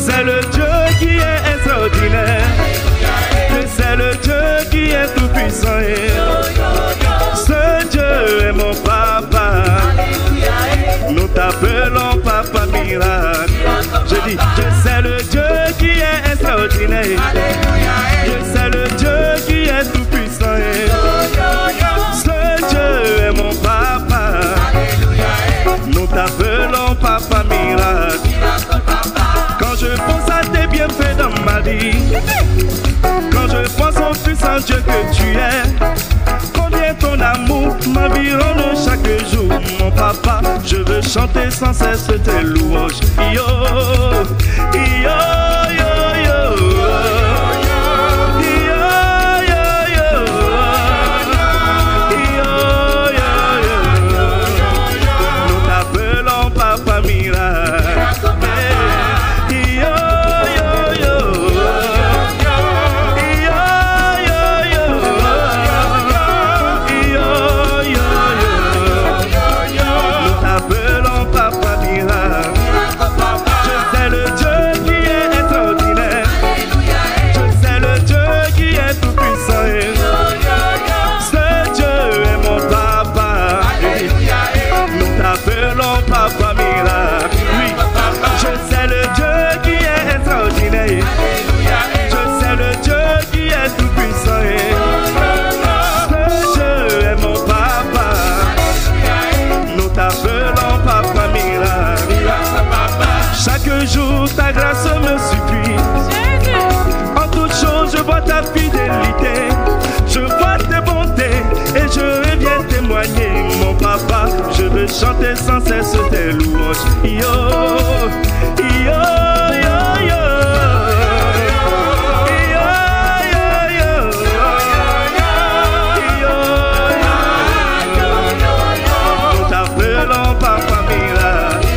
C'est le Dieu qui est extraordinaire. C'est le Dieu qui est tout puissant. Ce Dieu est mon papa. Nous t'appelons papa miracle. Je dis, je sais le Dieu qui est extraordinaire. Je sais le Dieu qui est tout puissant. Ce Dieu est mon papa. Nous t'appelons papa miracle. Quand je pense à tes bienfaits dans ma vie, quand je pense au puissant Dieu que tu es, combien ton amour m'environne chaque jour, mon papa. Je veux chanter sans cesse tes louanges. Yo, yo, yo, yo. Ta grâce me suffit. En toutes choses, je vois ta fidélité. Je vois tes bontés et je viens témoigner, mon papa. Je veux chanter sans cesse tes louanges. Yo, yo, yo, yo. Nous t'appelons papa miracle.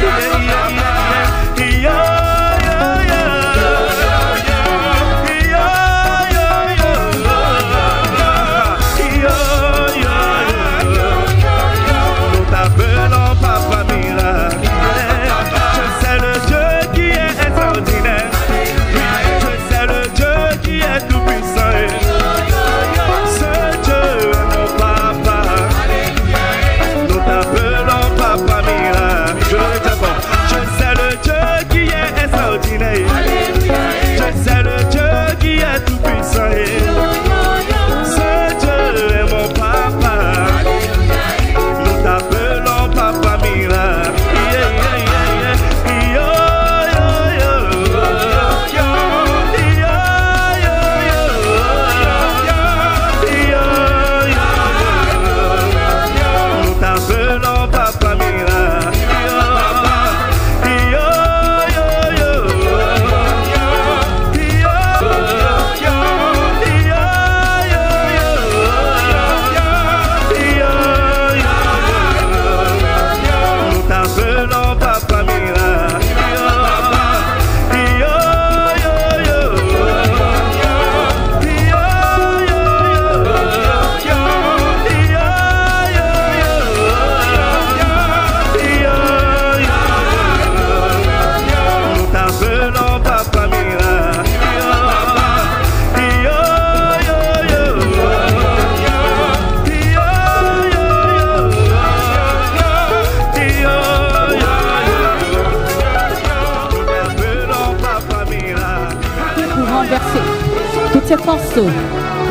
Toutes ces forces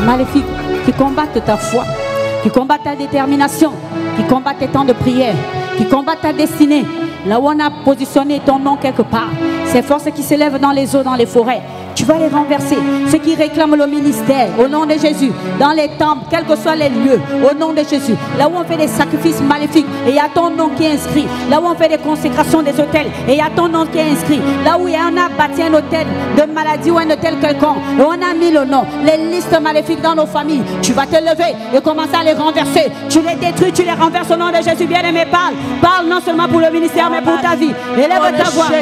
maléfiques qui combattent ta foi, qui combattent ta détermination, qui combattent tes temps de prière, qui combattent ta destinée, là où on a positionné ton nom quelque part, ces forces qui s'élèvent dans les eaux, dans les forêts, tu vas les renverser. Ceux qui réclament le ministère, au nom de Jésus, dans les temples, quels que soient les lieux, au nom de Jésus, là où on fait des sacrifices maléfiques, et il y a ton nom qui est inscrit, là où on fait des consécrations des hôtels, et il y a ton nom qui est inscrit, là où on a bâti un hôtel de maladie ou un hôtel quelconque, et on a mis le nom, les listes maléfiques dans nos familles, tu vas te lever et commencer à les renverser. Tu les détruis, tu les renverses au nom de Jésus. Bien-aimé, parle non seulement pour le ministère, mais pour ta vie. Élève ta voix. Je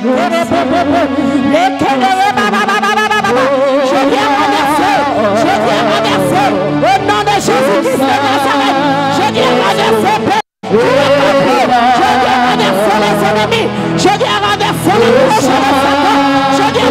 viens renverser au nom de Jésus-Christ de Nazareth. Je viens renverser je viens renverser les ennemis. Je viens renverser les prochains. Je viens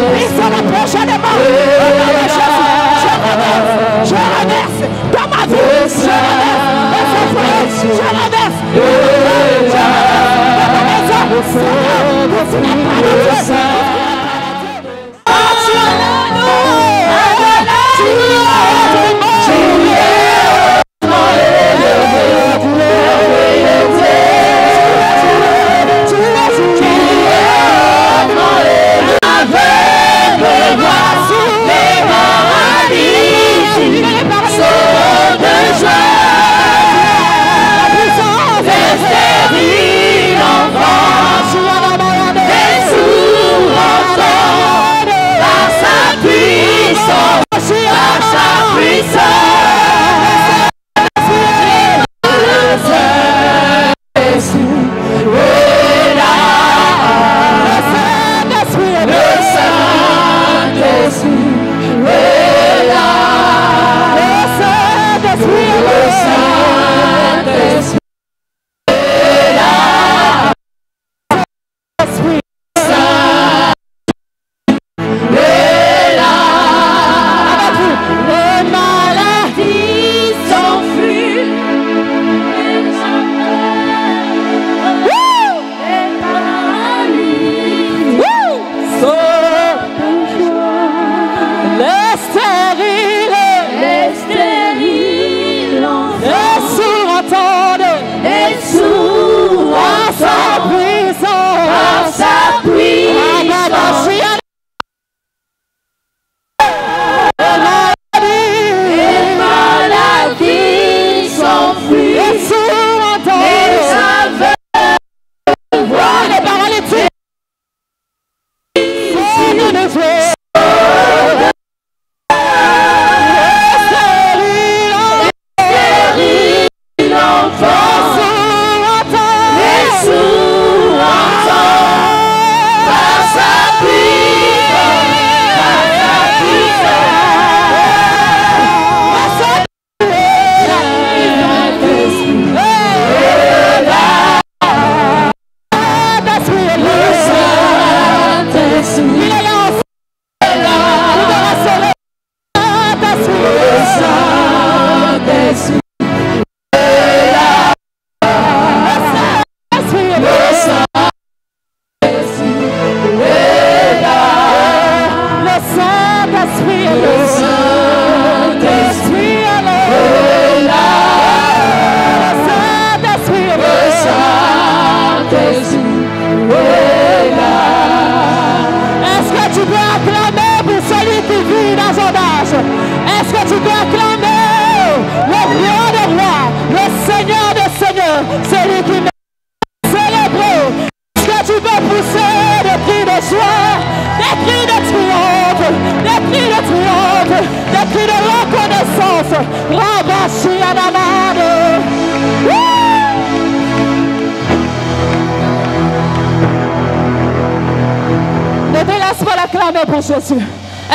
Pour Jésus.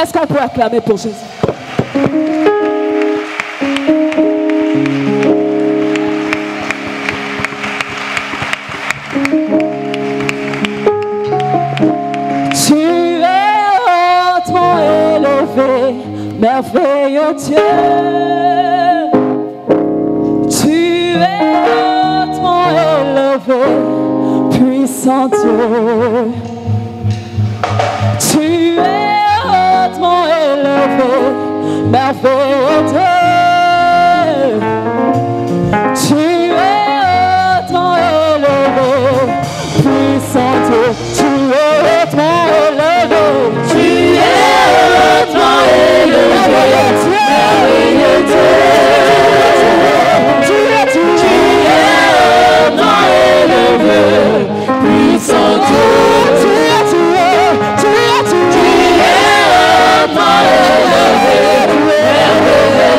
Est-ce qu'on peut acclamer pour Jésus? Tu es hautement élevé, merveilleux Dieu. Tu es hautement élevé, puissant Dieu. Tu es hautement élevé, merveilleux Dieu. Tu es hautement élevé, puissant Dieu. Tu es hautement élevé. Tu es hautement élevé, merveilleux Dieu. Tu es hautement élevé, puissant Dieu. Tu es hautement élevé, merveilleux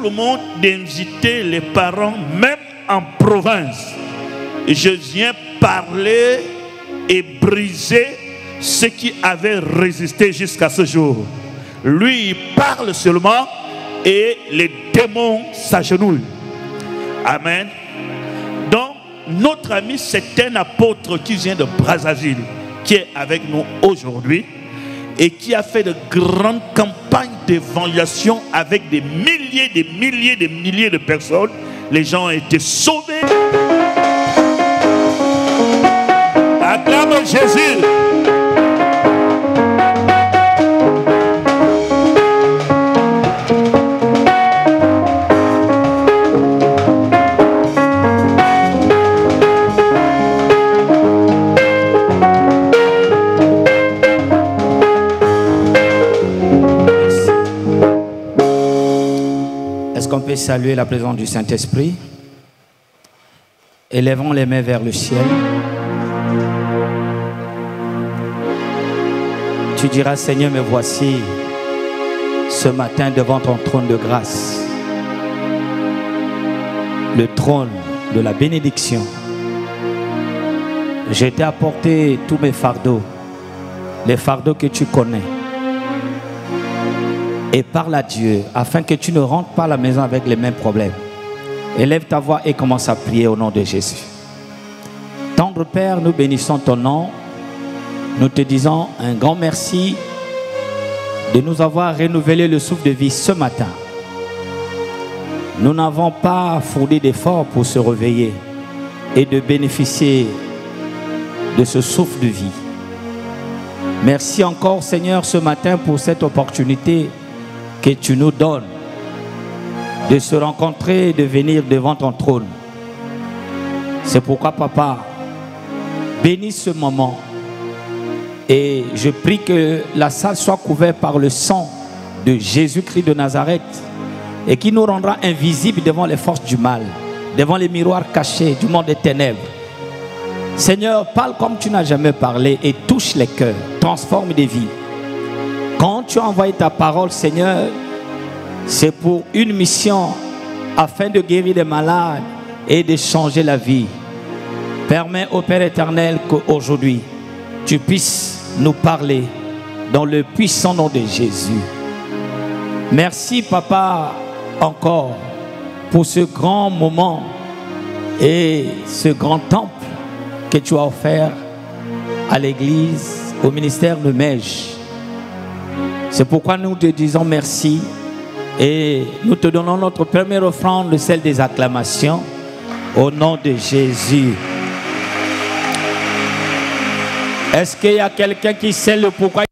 le monde d'inviter les parents, même en province. Je viens parler et briser ce qui avait résisté jusqu'à ce jour. Lui, il parle seulement et les démons s'agenouillent. Amen. Donc, notre ami, c'est un apôtre qui vient de Brazzaville, qui est avec nous aujourd'hui et qui a fait de grandes campagnes d'évangélisation avec des milliers de personnes. Les gens ont été sauvés. Acclame Jésus. On peut saluer la présence du Saint-Esprit. Élevons les mains vers le ciel. Tu diras, Seigneur, me voici ce matin devant ton trône de grâce, le trône de la bénédiction. Je t'ai apporté tous mes fardeaux, les fardeaux que tu connais. Et parle à Dieu afin que tu ne rentres pas à la maison avec les mêmes problèmes. Élève ta voix et commence à prier au nom de Jésus. Tendre Père, nous bénissons ton nom. Nous te disons un grand merci de nous avoir renouvelé le souffle de vie ce matin. Nous n'avons pas fourni d'efforts pour se réveiller et de bénéficier de ce souffle de vie. Merci encore, Seigneur, ce matin pour cette opportunité que tu nous donnes de se rencontrer et de venir devant ton trône. C'est pourquoi, Papa, bénis ce moment et je prie que la salle soit couverte par le sang de Jésus-Christ de Nazareth et qui nous rendra invisibles devant les forces du mal, devant les miroirs cachés du monde des ténèbres. Seigneur, parle comme tu n'as jamais parlé et touche les cœurs, transforme des vies. Quand tu as envoyé ta parole, Seigneur, c'est pour une mission afin de guérir les malades et de changer la vie. Permets au Père éternel qu'aujourd'hui, tu puisses nous parler dans le puissant nom de Jésus. Merci, Papa, encore pour ce grand moment et ce grand temple que tu as offert à l'Église, au ministère de Mège. C'est pourquoi nous te disons merci et nous te donnons notre première offrande, celle des acclamations, au nom de Jésus. Est-ce qu'il y a quelqu'un qui sait le pourquoi?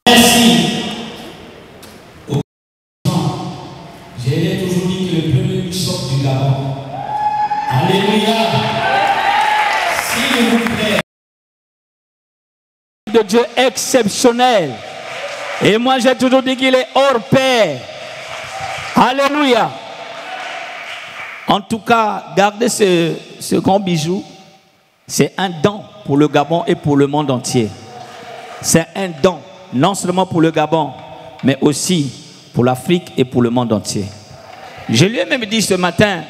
Merci. Je l'ai toujours dit que le premier bishop du Gabon. Alléluia. S'il vous plaît. De Dieu exceptionnel. Et moi j'ai toujours dit qu'il est hors pair. Alléluia. En tout cas, gardez ce grand bijou. C'est un don pour le Gabon et pour le monde entier. C'est un don, non seulement pour le Gabon, mais aussi pour l'Afrique et pour le monde entier. Je lui ai même dit ce matin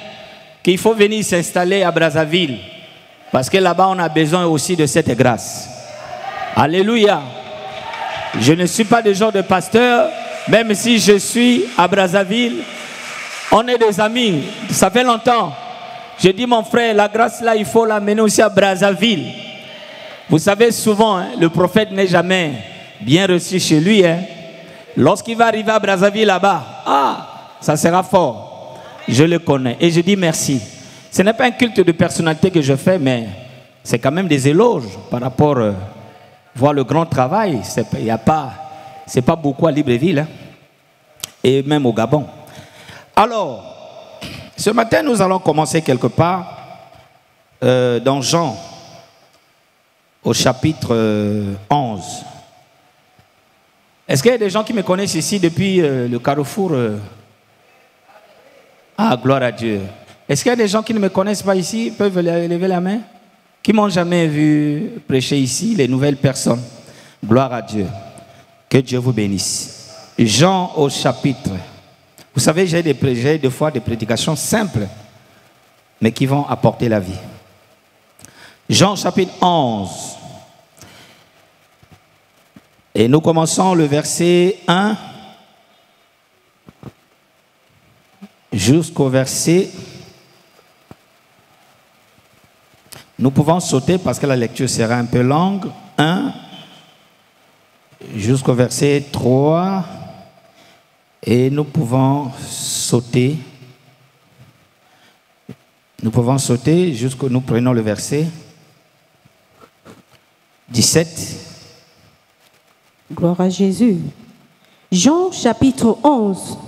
qu'il faut venir s'installer à Brazzaville, parce que là-bas on a besoin aussi de cette grâce. Alléluia. Je ne suis pas le genre de pasteur, même si je suis à Brazzaville, on est des amis, ça fait longtemps. Je dis mon frère, la grâce là, il faut l'amener aussi à Brazzaville. Vous savez souvent, hein, le prophète n'est jamais bien reçu chez lui. Hein. Lorsqu'il va arriver à Brazzaville là-bas, ça sera fort. Je le connais et je dis merci. Ce n'est pas un culte de personnalité que je fais, mais c'est quand même des éloges par rapport à voir le grand travail. C'est pas beaucoup à Libreville hein, et même au Gabon. Alors, ce matin, nous allons commencer quelque part dans Jean, au chapitre 11. Est-ce qu'il y a des gens qui me connaissent ici depuis le carrefour gloire à Dieu. Est-ce qu'il y a des gens qui ne me connaissent pas ici, peuvent lever la main? Qui m'ont jamais vu prêcher ici, les nouvelles personnes? Gloire à Dieu. Que Dieu vous bénisse. Jean au chapitre. Vous savez, j'ai des fois des prédications simples, mais qui vont apporter la vie. Jean chapitre 11. Et nous commençons le verset 1 jusqu'au verset... Nous pouvons sauter parce que la lecture sera un peu longue. 1 jusqu'au verset 3. Et nous pouvons sauter. Nous pouvons sauter jusqu'au... Nous prenons le verset 17. Gloire à Jésus. Jean chapitre 11,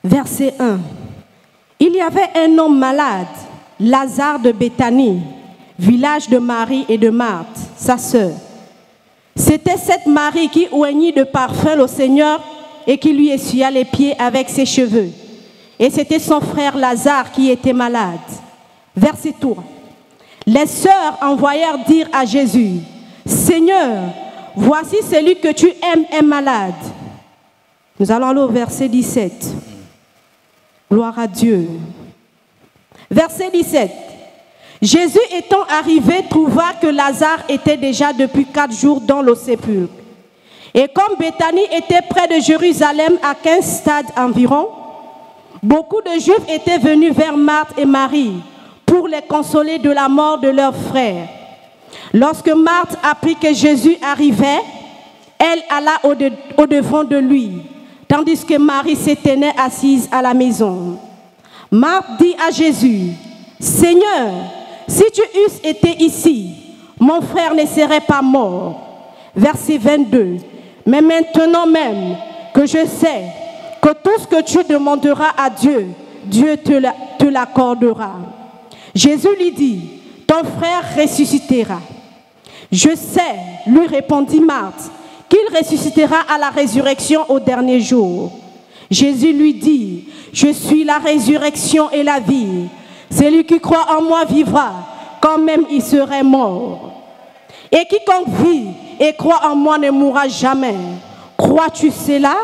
verset 1. Il y avait un homme malade, Lazare de Béthanie, village de Marie et de Marthe, sa sœur. C'était cette Marie qui oignit de parfum le Seigneur et qui lui essuya les pieds avec ses cheveux. Et c'était son frère Lazare qui était malade. Verset 3. Les sœurs envoyèrent dire à Jésus, « Seigneur, voici celui que tu aimes est malade. » Nous allons aller au verset 17. Gloire à Dieu. Verset 17. Jésus étant arrivé, trouva que Lazare était déjà depuis 4 jours dans le sépulcre. Et comme Béthanie était près de Jérusalem à 15 stades environ, beaucoup de Juifs étaient venus vers Marthe et Marie pour les consoler de la mort de leur frère. Lorsque Marthe apprit que Jésus arrivait, elle alla au-devant de lui, tandis que Marie se tenait assise à la maison. Marthe dit à Jésus, « Seigneur, si tu eusses été ici, mon frère ne serait pas mort. » Verset 22. « Mais maintenant même que je sais que tout ce que tu demanderas à Dieu, Dieu te l'accordera. » Jésus lui dit, « Ton frère ressuscitera. » « Je sais, lui répondit Marthe, qu'il ressuscitera à la résurrection au dernier jour. » Jésus lui dit, « Je suis la résurrection et la vie. Celui qui croit en moi vivra, quand même il serait mort. Et quiconque vit et croit en moi ne mourra jamais. Crois-tu cela ?»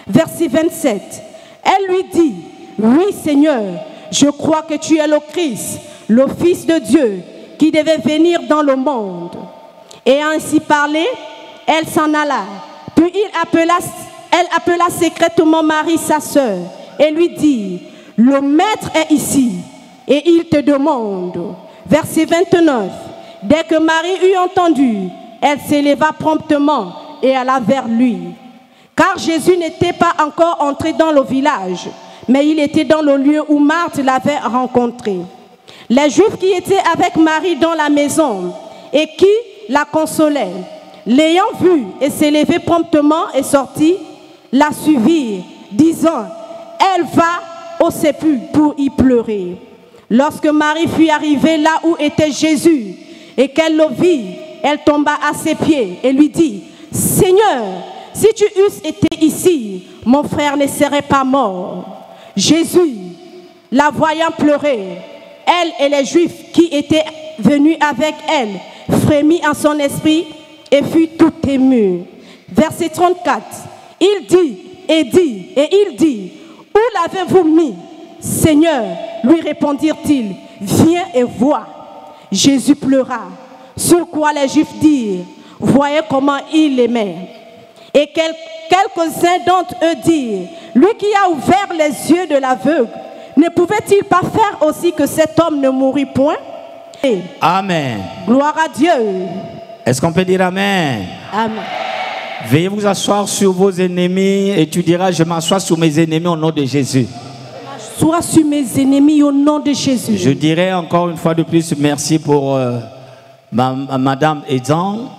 Verset 27. Elle lui dit, « Oui Seigneur, je crois que tu es le Christ, le Fils de Dieu, qui devait venir dans le monde. » Et ainsi parlé, elle s'en alla. Puis elle appela secrètement Marie, sa sœur, et lui dit, « Le Maître est ici, et il te demande. » Verset 29. Dès que Marie eut entendu, elle s'éleva promptement et alla vers lui. Car Jésus n'était pas encore entré dans le village, mais il était dans le lieu où Marthe l'avait rencontré. Les Juifs qui étaient avec Marie dans la maison et qui la consolaient, l'ayant vue et s'élever promptement et sorti, la suivirent, disant, elle va au sépulcre pour y pleurer. Lorsque Marie fut arrivée là où était Jésus et qu'elle le vit, elle tomba à ses pieds et lui dit, Seigneur, si tu eusses été ici, mon frère ne serait pas mort. Jésus, la voyant pleurer, elle et les Juifs qui étaient venus avec elle, frémit en son esprit et fut tout ému. Verset 34. Il dit, où l'avez-vous mis? Seigneur, lui répondirent-ils, viens et vois. Jésus pleura, sur quoi les Juifs dirent, voyez comment il l'aimait. Et quelques-uns d'entre eux dirent, lui qui a ouvert les yeux de l'aveugle, ne pouvait-il pas faire aussi que cet homme ne mourût point? Amen. Gloire à Dieu. Est-ce qu'on peut dire Amen? Amen. Veuillez vous asseoir sur vos ennemis et tu diras, je m'assois sur mes ennemis au nom de Jésus. Sois sur mes ennemis au nom de Jésus. Je dirais encore une fois de plus merci pour Madame Edan,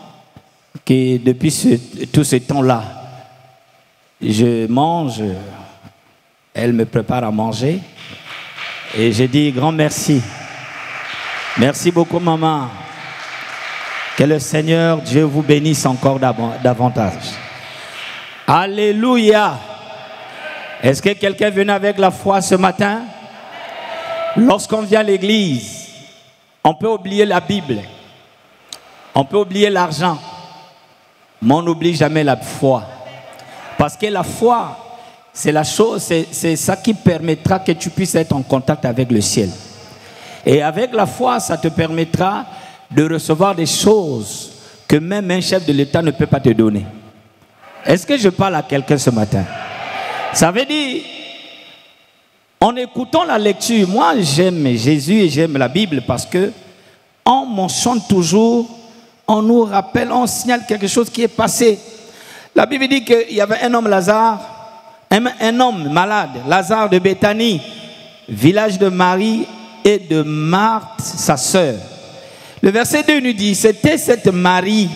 qui depuis tout ce temps-là, je mange, elle me prépare à manger et je dis grand merci. Merci beaucoup maman. Que le Seigneur Dieu vous bénisse encore davantage. Alléluia. Est-ce que quelqu'un venu avec la foi ce matin? Lorsqu'on vient à l'église, on peut oublier la Bible, on peut oublier l'argent, mais on n'oublie jamais la foi. Parce que la foi, c'est la chose, c'est ça qui permettra que tu puisses être en contact avec le ciel. Et avec la foi, ça te permettra de recevoir des choses que même un chef de l'État ne peut pas te donner. Est-ce que je parle à quelqu'un ce matin? Ça veut dire, en écoutant la lecture, moi j'aime Jésus et j'aime la Bible parce que on mentionne toujours, on nous rappelle, on signale quelque chose qui est passé. La Bible dit qu'il y avait un homme Lazare, un homme malade, Lazare de Béthanie, village de Marie et de Marthe, sa sœur. Le verset 2 nous dit, c'était cette Marie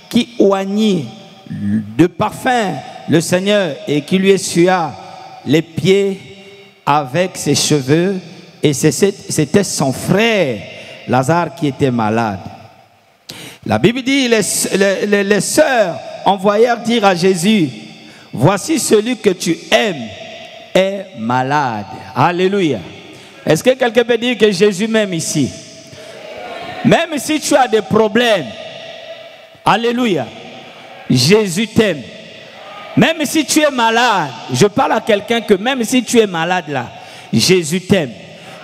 qui oignit de parfum le Seigneur et qui lui essuya les pieds avec ses cheveux, et c'était son frère Lazare qui était malade. La Bible dit, les sœurs envoyèrent dire à Jésus, voici celui que tu aimes est malade. Alléluia. Est-ce que quelqu'un peut dire que Jésus m'aime ici? Même si tu as des problèmes, alléluia, Jésus t'aime. Même si tu es malade, je parle à quelqu'un que même si tu es malade là, Jésus t'aime.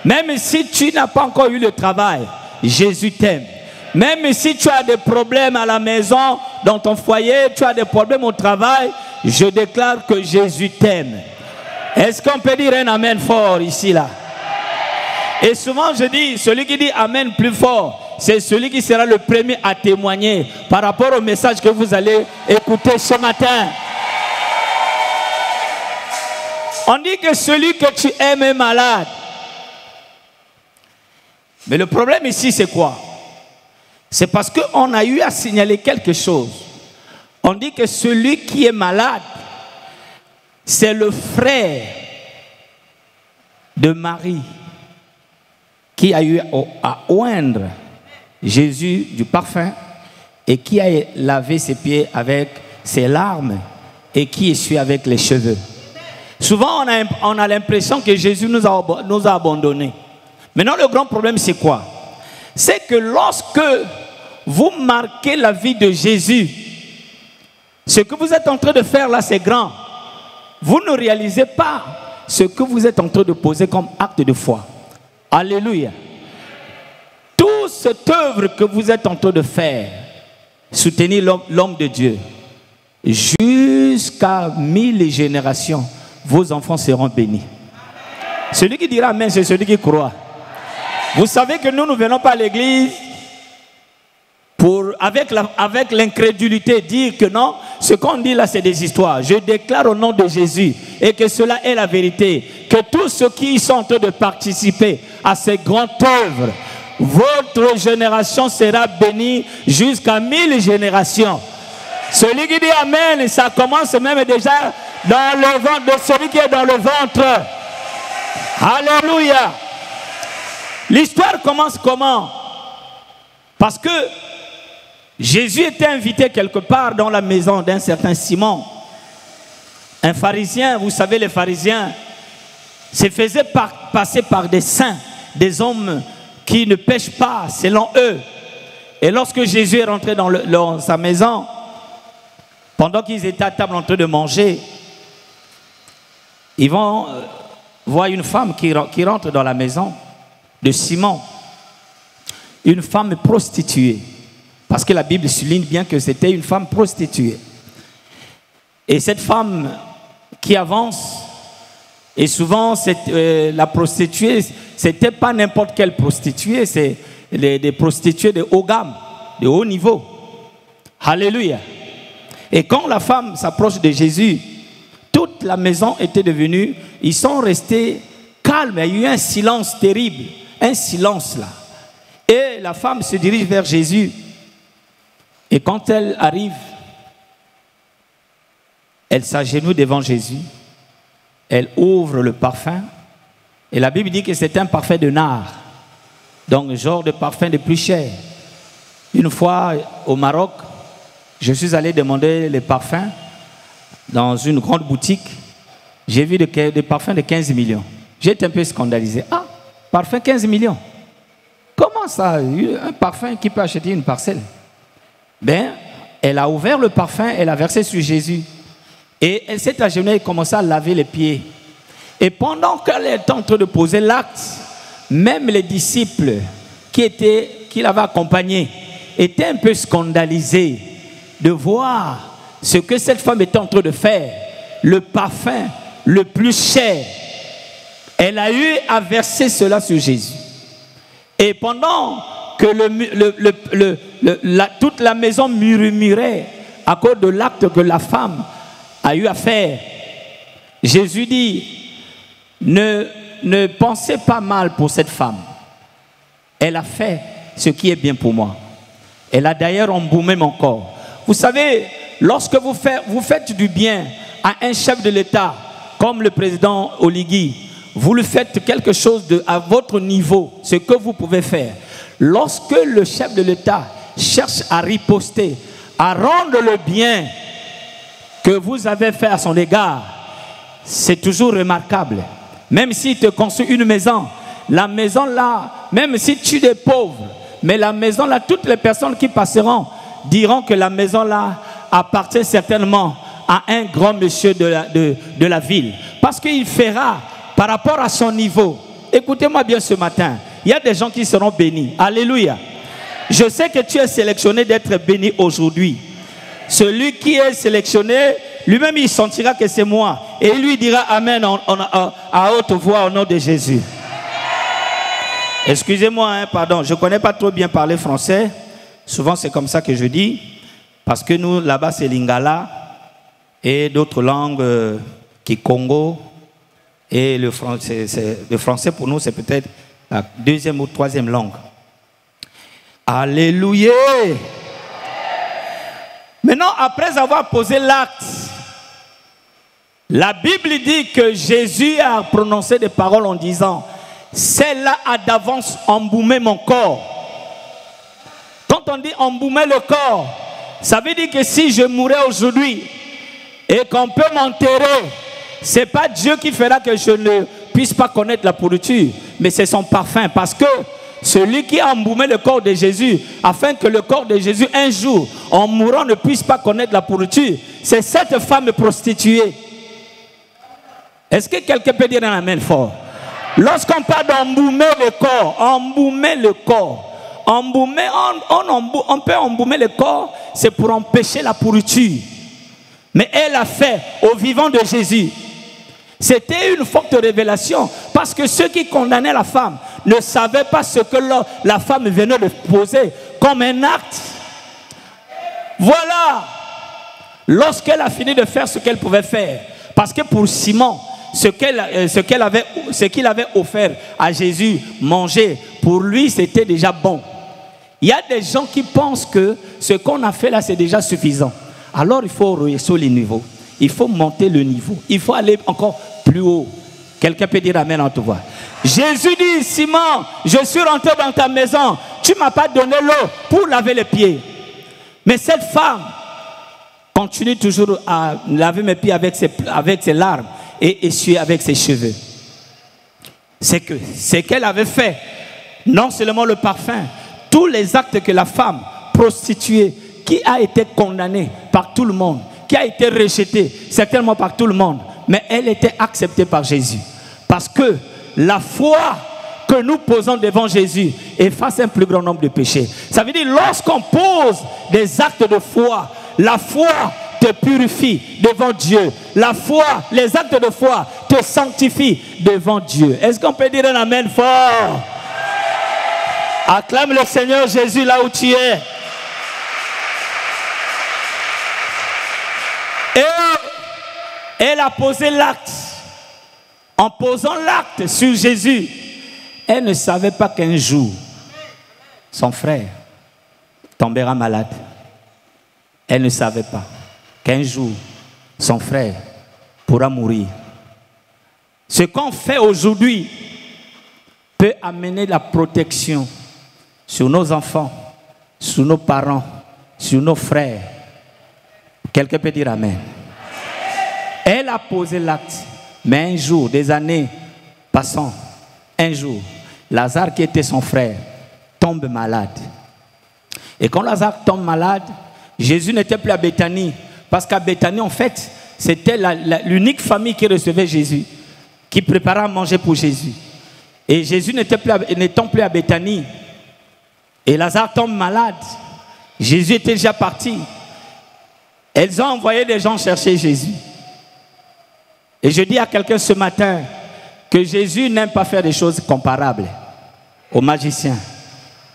Même si tu n'as pas encore eu le travail, Jésus t'aime. Même si tu as des problèmes à la maison, dans ton foyer, tu as des problèmes au travail, je déclare que Jésus t'aime. Est-ce qu'on peut dire un amen fort ici là? Et souvent je dis, celui qui dit amen plus fort, c'est celui qui sera le premier à témoigner par rapport au message que vous allez écouter ce matin. On dit que celui que tu aimes est malade. Mais le problème ici, c'est quoi? C'est parce qu'on a eu à signaler quelque chose. On dit que celui qui est malade, c'est le frère de Marie qui a eu à oindre Jésus du parfum et qui a lavé ses pieds avec ses larmes et qui essuie avec les cheveux. Souvent, on a l'impression que Jésus nous a abandonnés. Maintenant, le grand problème, c'est quoi? C'est que lorsque vous marquez la vie de Jésus, ce que vous êtes en train de faire là, c'est grand. Vous ne réalisez pas ce que vous êtes en train de poser comme acte de foi. Alléluia. Toute cette œuvre que vous êtes en train de faire, soutenir l'homme de Dieu, jusqu'à 1000 générations, vos enfants seront bénis. Celui qui dira amen, c'est celui qui croit. Vous savez que nous ne venons pas à l'église pour, avec l'incrédulité, dire que non, ce qu'on dit là, c'est des histoires. Je déclare au nom de Jésus et que cela est la vérité. Que tous ceux qui sont en train de participer à ces grandes œuvres, votre génération sera bénie jusqu'à 1000 générations. Celui qui dit amen, ça commence même déjà dans le ventre de celui qui est dans le ventre. Alléluia. L'histoire commence comment? Parce que Jésus était invité quelque part dans la maison d'un certain Simon. Un pharisien, vous savez, les pharisiens se faisaient passer par des saints, des hommes qui ne pêchent pas selon eux. Et lorsque Jésus est rentré dans sa maison, pendant qu'ils étaient à table en train de manger, ils vont voir une femme qui rentre dans la maison de Simon. Une femme prostituée. Parce que la Bible souligne bien que c'était une femme prostituée. Et cette femme qui avance, et souvent la prostituée, c'était pas n'importe quelle prostituée, c'est des prostituées de haut gamme, de haut niveau. Alléluia. Et quand la femme s'approche de Jésus, toute la maison était devenue, ils sont restés calmes, il y a eu un silence terrible, un silence là. Et la femme se dirige vers Jésus. Et quand elle arrive, elle s'agenouille devant Jésus. Elle ouvre le parfum. Et la Bible dit que c'est un parfum de nard. Donc, genre de parfum le plus cher. Une fois au Maroc, je suis allé demander les parfums dans une grande boutique. J'ai vu des parfums de 15 millions. J'ai été un peu scandalisé. Ah, parfum 15 millions. Comment ça, un parfum qui peut acheter une parcelle? Ben, elle a ouvert le parfum, elle a versé sur Jésus. Et elle s'est agenouillée et commençait à laver les pieds. Et pendant qu'elle était en train de poser l'acte, même les disciples qui l'avaient accompagnée étaient un peu scandalisés de voir ce que cette femme était en train de faire, le parfum le plus cher. Elle a eu à verser cela sur Jésus. Et pendant que toute la maison murmurait à cause de l'acte que la femme a eu à faire, Jésus dit, ne pensez pas mal pour cette femme. Elle a fait ce qui est bien pour moi. Elle a d'ailleurs embaumé mon corps. Vous savez, lorsque vous faites du bien à un chef de l'État, comme le président Oligui, vous lui faites quelque chose à votre niveau, ce que vous pouvez faire. Lorsque le chef de l'État cherche à riposter, à rendre le bien que vous avez fait à son égard, c'est toujours remarquable. Même s'il te construit une maison, la maison là, même si tu es pauvre, mais la maison là, toutes les personnes qui passeront diront que la maison là appartient certainement à un grand monsieur de la ville. Parce qu'il fera par rapport à son niveau. Écoutez-moi bien ce matin. Il y a des gens qui seront bénis. Alléluia. Je sais que tu es sélectionné d'être béni aujourd'hui. Celui qui est sélectionné, lui-même il sentira que c'est moi. Et il lui dira Amen à haute voix au nom de Jésus. Excusez-moi, pardon, je ne connais pas trop bien parler français. Souvent c'est comme ça que je dis. Parce que nous, là-bas c'est Lingala et d'autres langues, Kikongo. Et le français pour nous c'est peut-être la deuxième ou troisième langue. Alléluia. Maintenant, après avoir posé l'acte, la Bible dit que Jésus a prononcé des paroles en disant « Celle-là a d'avance embaumé mon corps ». Quand on dit embaumer le corps, ça veut dire que si je mourais aujourd'hui et qu'on peut m'enterrer, ce n'est pas Dieu qui fera que je ne puisse pas connaître la pourriture, mais c'est son parfum. Parce que celui qui a embaumé le corps de Jésus, afin que le corps de Jésus, un jour, en mourant, ne puisse pas connaître la pourriture, c'est cette femme prostituée. Est-ce que quelqu'un peut dire un amen fort? Lorsqu'on parle d'embaumer le corps, embaumer le corps, embaumer, on peut embaumer le corps, c'est pour empêcher la pourriture. Mais elle a fait au vivant de Jésus. C'était une forte révélation parce que ceux qui condamnaient la femme ne savaient pas ce que la femme venait de poser comme un acte. Voilà, lorsqu'elle a fini de faire ce qu'elle pouvait faire, parce que pour Simon, ce qu'il avait offert à Jésus, manger, pour lui c'était déjà bon. Il y a des gens qui pensent que ce qu'on a fait là c'est déjà suffisant. Alors il faut rehausser les niveaux. Il faut monter le niveau. Il faut aller encore plus haut. Quelqu'un peut dire amen en tout cas. Jésus dit, Simon, je suis rentré dans ta maison. Tu ne m'as pas donné l'eau pour laver les pieds. Mais cette femme continue toujours à laver mes pieds avec ses larmes et essuyer avec ses cheveux. C'est que ce qu'elle avait fait, non seulement le parfum, tous les actes que la femme prostituée, qui a été condamnée par tout le monde, qui a été rejetée certainement par tout le monde, mais elle était acceptée par Jésus. Parce que la foi que nous posons devant Jésus efface un plus grand nombre de péchés. Ça veut dire lorsqu'on pose des actes de foi, la foi te purifie devant Dieu. La foi, les actes de foi te sanctifient devant Dieu. Est-ce qu'on peut dire un amen fort? Acclame le Seigneur Jésus là où tu es. Et elle a posé l'acte. En posant l'acte sur Jésus, elle ne savait pas qu'un jour, son frère tombera malade. Elle ne savait pas qu'un jour, son frère pourra mourir. Ce qu'on fait aujourd'hui peut amener la protection sur nos enfants, sur nos parents, sur nos frères. Quelqu'un peut dire amen. Elle a posé l'acte, mais un jour, des années passant, un jour, Lazare qui était son frère tombe malade. Et quand Lazare tombe malade, Jésus n'était plus à Béthanie, parce qu'à Béthanie en fait, C'était l'unique famille qui recevait Jésus, qui préparait à manger pour Jésus. Et Jésus n'étant plus à Béthanie, et Lazare tombe malade. Jésus était déjà parti. Elles ont envoyé des gens chercher Jésus. Et je dis à quelqu'un ce matin que Jésus n'aime pas faire des choses comparables aux magiciens.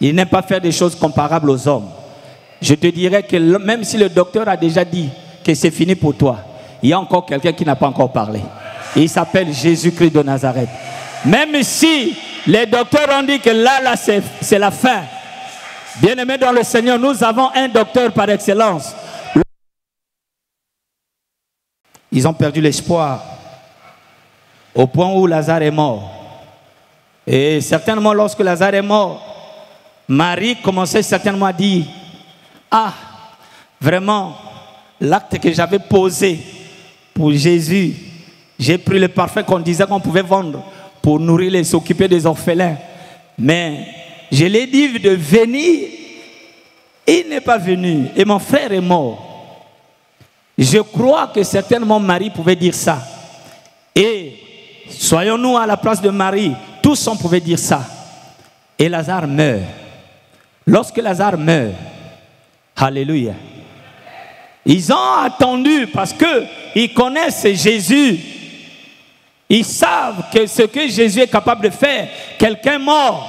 Il n'aime pas faire des choses comparables aux hommes. Je te dirais que même si le docteur a déjà dit que c'est fini pour toi, il y a encore quelqu'un qui n'a pas encore parlé. Il s'appelle Jésus-Christ de Nazareth. Même si les docteurs ont dit que là c'est la fin. Bien-aimés dans le Seigneur, nous avons un docteur par excellence. Ils ont perdu l'espoir au point où Lazare est mort. Et certainement lorsque Lazare est mort, Marie commençait certainement à dire: ah, vraiment, l'acte que j'avais posé pour Jésus, j'ai pris le parfum qu'on disait qu'on pouvait vendre pour nourrir et s'occuper des orphelins. Mais je l'ai dit de venir, il n'est pas venu et mon frère est mort. Je crois que certainement Marie pouvait dire ça. Et soyons-nous à la place de Marie, tous on pouvait dire ça. Et Lazare meurt. Lorsque Lazare meurt, alléluia, ils ont attendu parce qu'ils connaissent Jésus. Ils savent que ce que Jésus est capable de faire, quelqu'un mort,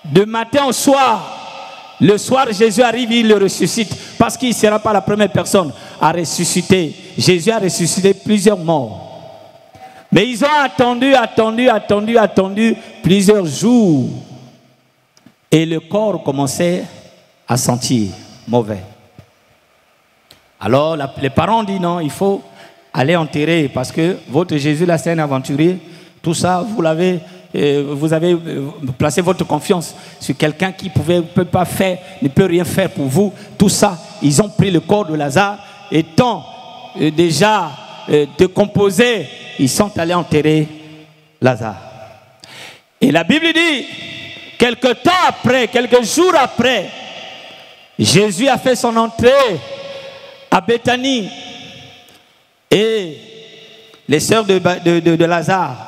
de matin au soir, le soir Jésus arrive, il le ressuscite, parce qu'il ne sera pas la première personne à ressusciter. Jésus a ressuscité plusieurs morts. Mais ils ont attendu plusieurs jours. Et le corps commençait à sentir mauvais. Alors les parents ont dit non, il faut aller enterrer parce que votre Jésus là c'est un aventurier. Tout ça, vous avez placé votre confiance sur quelqu'un qui ne peut rien faire pour vous. Tout ça, ils ont pris le corps de Lazare, étant déjà décomposé, ils sont allés enterrer Lazare. Et la Bible dit, quelques jours après, Jésus a fait son entrée à Béthanie et les sœurs de Lazare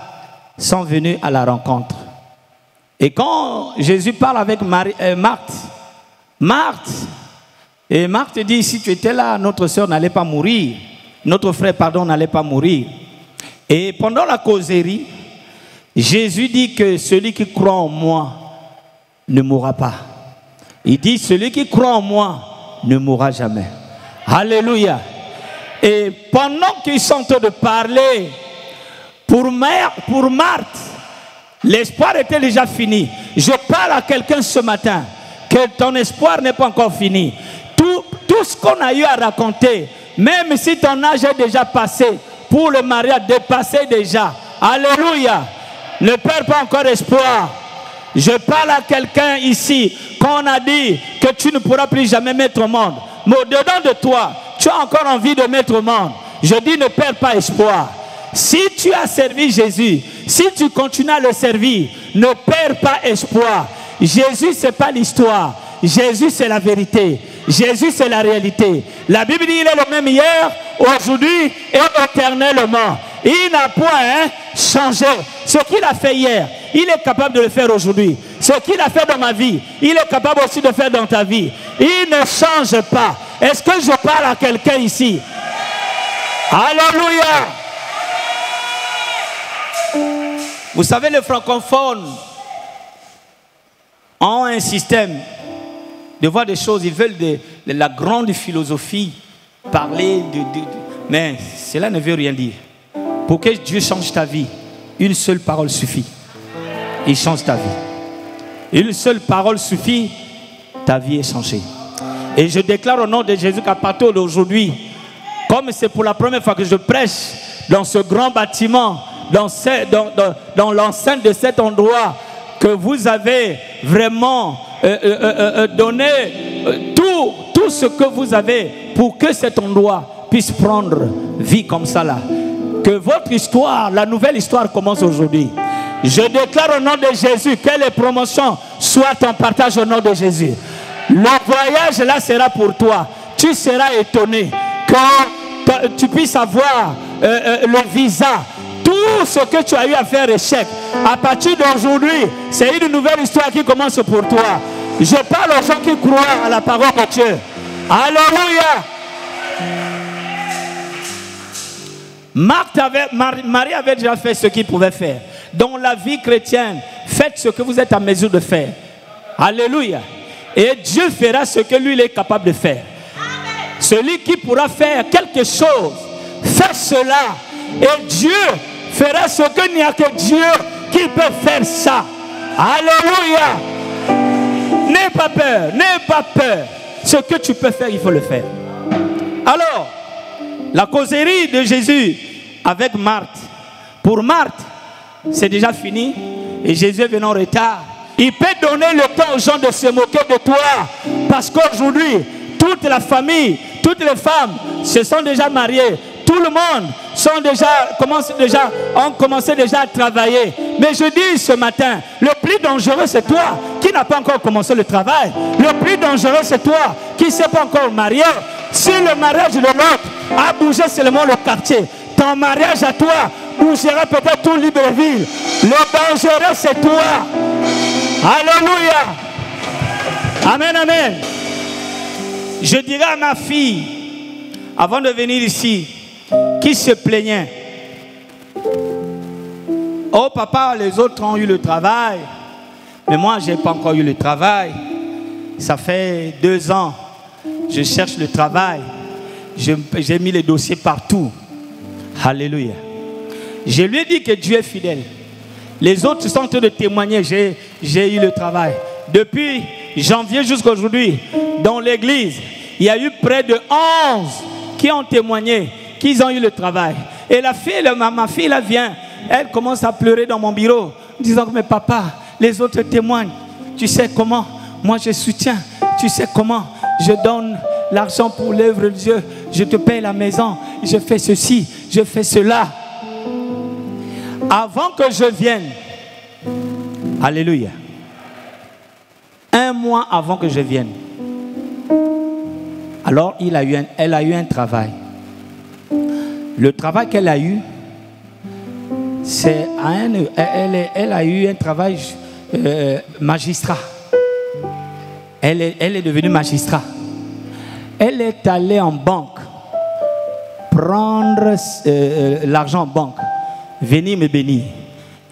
sont venues à la rencontre. Et quand Jésus parle avec Marthe dit, si tu étais là, notre sœur n'allait pas mourir, notre frère, pardon, n'allait pas mourir. Et pendant la causerie, Jésus dit que celui qui croit en moi ne mourra pas. Il dit, celui qui croit en moi ne mourra jamais. Alléluia. Et pendant qu'ils sont en train de parler, pour Marthe, l'espoir était déjà fini. Je parle à quelqu'un ce matin, que ton espoir n'est pas encore fini. Tout ce qu'on a eu à raconter, même si ton âge est déjà passé, pour le mariage, dépassé déjà. Alléluia. Ne perds pas encore espoir. Je parle à quelqu'un ici, qu'on a dit que tu ne pourras plus jamais mettre au monde. Mais au-dedans de toi, tu as encore envie de mettre au monde. Je dis ne perds pas espoir. Si tu as servi Jésus, si tu continues à le servir, ne perds pas espoir. Jésus, ce n'est pas l'histoire. Jésus, c'est la vérité. Jésus, c'est la réalité. La Bible dit, il est le même hier, aujourd'hui et éternellement. Il n'a point changé. Ce qu'il a fait hier, il est capable de le faire aujourd'hui. Ce qu'il a fait dans ma vie, il est capable aussi de faire dans ta vie. Il ne change pas. Est-ce que je parle à quelqu'un ici? Alléluia. Vous savez, les francophones ont un système de voir des choses. Ils veulent de la grande philosophie, parler mais cela ne veut rien dire. Pour que Dieu change ta vie, une seule parole suffit. Il change ta vie. Une seule parole suffit, ta vie est changée. Et je déclare au nom de Jésus qu'à partir d'aujourd'hui, comme c'est pour la première fois que je prêche dans ce grand bâtiment, dans l'enceinte de cet endroit, que vous avez vraiment donné tout ce que vous avez pour que cet endroit puisse prendre vie comme ça là. Que votre histoire, la nouvelle histoire commence aujourd'hui. Je déclare au nom de Jésus que les promotions soient en partage au nom de Jésus. Le voyage là sera pour toi. Tu seras étonné que tu puisses avoir le visa. Tout ce que tu as eu à faire échec, à partir d'aujourd'hui, c'est une nouvelle histoire qui commence pour toi. Je parle aux gens qui croient à la parole de Dieu. Alléluia. Marie avait déjà fait ce qu'il pouvait faire. Dans la vie chrétienne, faites ce que vous êtes en mesure de faire. Alléluia. Et Dieu fera ce que lui il est capable de faire. Celui qui pourra faire quelque chose, fais cela. Et Dieu fera ce qu'il n'y a que Dieu qui peut faire ça. Alléluia. N'aie pas peur, n'aie pas peur. Ce que tu peux faire, il faut le faire. Alors, la causerie de Jésus avec Marthe. Pour Marthe, c'est déjà fini. Et Jésus est venu en retard. Il peut donner le temps aux gens de se moquer de toi. Parce qu'aujourd'hui, toute la famille, toutes les femmes se sont déjà mariées. Tout le monde ont commencé déjà à travailler. Mais je dis ce matin, le plus dangereux c'est toi qui n'as pas encore commencé le travail. Le plus dangereux c'est toi qui ne s'est pas encore marié. Si le mariage de l'autre a bougé seulement le quartier, ton mariage à toi bougera peut-être tout Libreville. Le dangereux c'est toi. Alléluia. Amen, amen. Je dirais à ma fille, avant de venir ici, qui se plaignait: oh papa, les autres ont eu le travail, mais moi je n'ai pas encore eu le travail. Ça fait 2 ans, je cherche le travail. J'ai mis les dossiers partout. Alléluia. Je lui ai dit que Dieu est fidèle. Les autres sont en train de témoigner, j'ai eu le travail. Depuis janvier jusqu'à aujourd'hui, dans l'église, il y a eu près de 11 qui ont témoigné qu'ils ont eu le travail. Et la fille, ma fille, là vient, elle commence à pleurer dans mon bureau, disant: mais papa, les autres témoignent. Tu sais comment? Moi je soutiens. Tu sais comment? Je donne l'argent pour l'œuvre de Dieu. Je te paye la maison. Je fais ceci, je fais cela. Avant que je vienne, alléluia, 1 mois avant que je vienne, alors elle a eu un travail. Le travail qu'elle a eu, c'est elle a eu un travail magistrat. Elle est devenue magistrat. Elle est allée en banque prendre l'argent en banque, venir me bénir.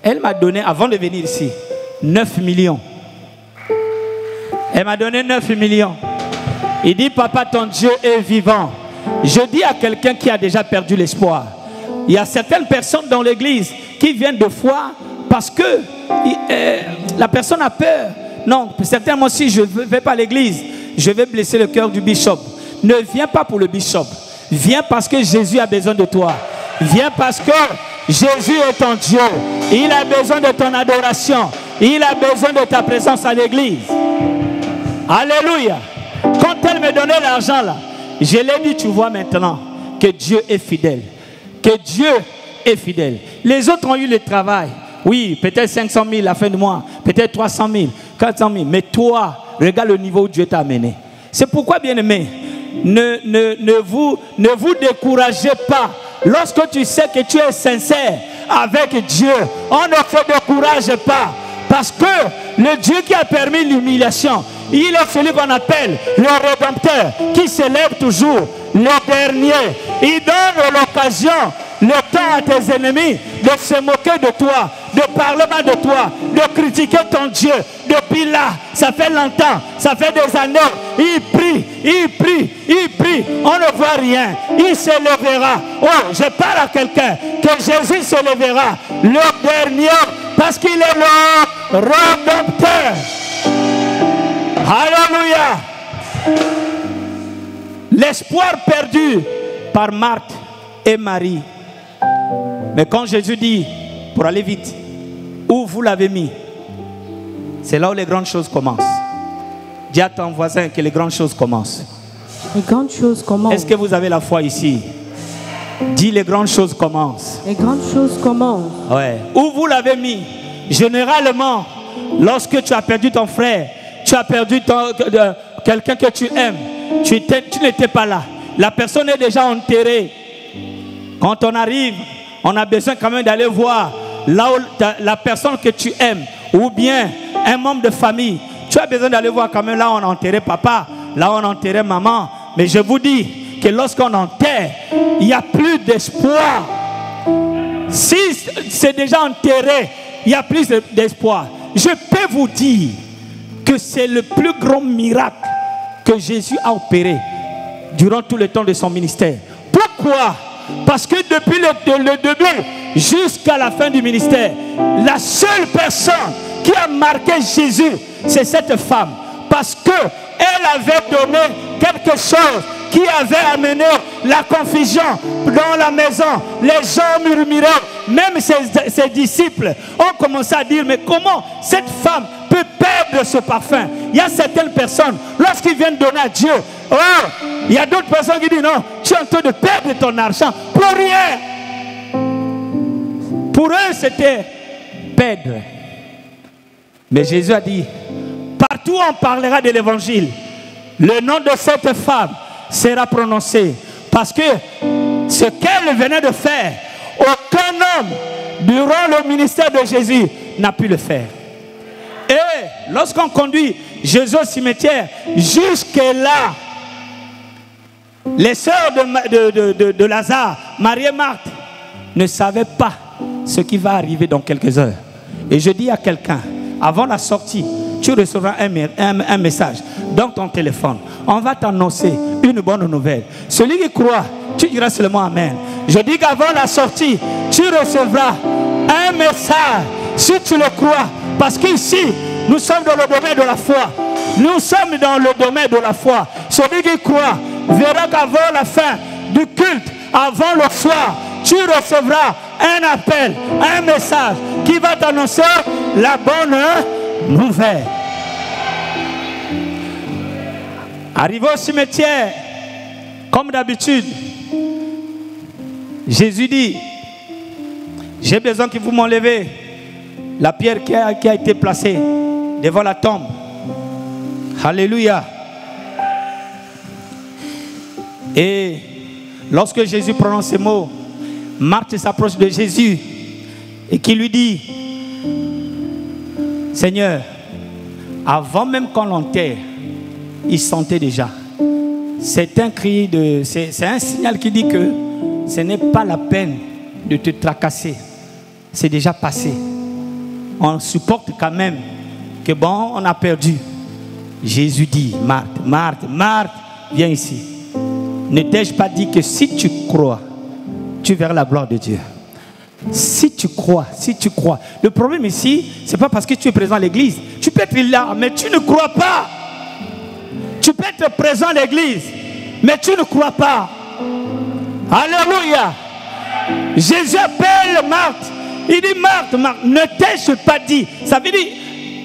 Elle m'a donné, avant de venir ici, 9 millions. Elle m'a donné 9 millions. Il dit: papa, ton Dieu est vivant. Je dis à quelqu'un qui a déjà perdu l'espoir, il y a certaines personnes dans l'église qui viennent de foi parce que la personne a peur. Non, certainement si je ne vais pas à l'église, je vais blesser le cœur du bishop. Ne viens pas pour le bishop. Viens parce que Jésus a besoin de toi. Viens parce que Jésus est ton Dieu. Il a besoin de ton adoration. Il a besoin de ta présence à l'église. Alléluia. Quand elle me donnait l'argent là, je l'ai dit: tu vois maintenant que Dieu est fidèle. Que Dieu est fidèle. Les autres ont eu le travail. Oui, peut-être 500 000 à la fin du mois. Peut-être 300 000, 400 000. Mais toi, regarde le niveau où Dieu t'a amené. C'est pourquoi, bien-aimé, ne vous découragez pas. Lorsque tu sais que tu es sincère avec Dieu, on ne te décourage pas. Parce que le Dieu qui a permis l'humiliation, il est celui qu'on appelle le Rédempteur, qui s'élève toujours, le dernier. Il donne l'occasion, le temps à tes ennemis de se moquer de toi, de parler mal de toi, de critiquer ton Dieu. Depuis là, ça fait longtemps, ça fait des années. Il prie, il prie, il prie. On ne voit rien. Il se lèvera. Oh, je parle à quelqu'un que Jésus se lèvera, le dernier, parce qu'il est le Rédempteur. Alléluia. L'espoir perdu par Marthe et Marie. Mais quand Jésus dit, pour aller vite, où vous l'avez mis, c'est là où les grandes choses commencent. Dis à ton voisin que les grandes choses commencent. Les grandes choses commencent. Est-ce que vous avez la foi ici? Dis: les grandes choses commencent. Les grandes choses commencent. Ouais. Où vous l'avez mis? Généralement, lorsque tu as perdu ton frère, tu as perdu quelqu'un que tu aimes, tu n'étais pas là. La personne est déjà enterrée. Quand on arrive, on a besoin quand même d'aller voir là où la personne que tu aimes, ou bien un membre de famille. Tu as besoin d'aller voir quand même là où on a enterré papa, là où on a enterré maman. Mais je vous dis que lorsqu'on enterre, il n'y a plus d'espoir. Si c'est déjà enterré, il y a plus d'espoir. Je peux vous dire que c'est le plus grand miracle que Jésus a opéré durant tout le temps de son ministère. Pourquoi? Parce que depuis le début jusqu'à la fin du ministère, la seule personne qui a marqué Jésus, c'est cette femme. Parce qu'elle avait donné quelque chose qui avait amené la confusion dans la maison. Les gens murmuraient. Même ses disciples ont commencé à dire, mais comment cette femme peut perdre ce parfum? Il y a certaines personnes, lorsqu'ils viennent donner à Dieu, oh, il y a d'autres personnes qui disent, non, tu es en train de perdre ton argent pour rien. Pour eux, c'était perdre. Mais Jésus a dit, partout on parlera de l'évangile, le nom de cette femme sera prononcé. Parce que ce qu'elle venait de faire, aucun homme durant le ministère de Jésus n'a pu le faire. Et lorsqu'on conduit Jésus au cimetière, jusque-là, les sœurs de Lazare, Marie et Marthe, ne savaient pas ce qui va arriver dans quelques heures. Et je dis à quelqu'un, avant la sortie, tu recevras un message dans ton téléphone. On va t'annoncer une bonne nouvelle. Celui qui croit, tu diras seulement Amen. Je dis qu'avant la sortie, tu recevras un message si tu le crois. Parce qu'ici, nous sommes dans le domaine de la foi. Nous sommes dans le domaine de la foi. Celui qui croit verra qu'avant la fin du culte, avant le soir, tu recevras un appel, un message qui va t'annoncer la bonne nouvelle. Arrivé au cimetière, comme d'habitude, Jésus dit, j'ai besoin que vous m'enlevez la pierre qui a été placée devant la tombe. Alléluia. Et lorsque Jésus prononce ces mots, Marthe s'approche de Jésus et qui lui dit, Seigneur, avant même qu'on l'enterre, il sentait déjà. C'est un cri c'est un signal qui dit que ce n'est pas la peine de te tracasser. C'est déjà passé. On supporte quand même que bon, on a perdu. Jésus dit, Marthe, Marthe, Marthe, viens ici. Ne t'ai-je pas dit que si tu crois, tu verras la gloire de Dieu? Si tu crois, si tu crois. Le problème ici, ce n'est pas parce que tu es présent à l'église. Tu peux être là, mais tu ne crois pas. Tu peux être présent à l'église, mais tu ne crois pas. Alléluia. Jésus appelle Marthe. Il dit, Marthe, Marthe, ne t'ai-je pas dit? Ça veut dire,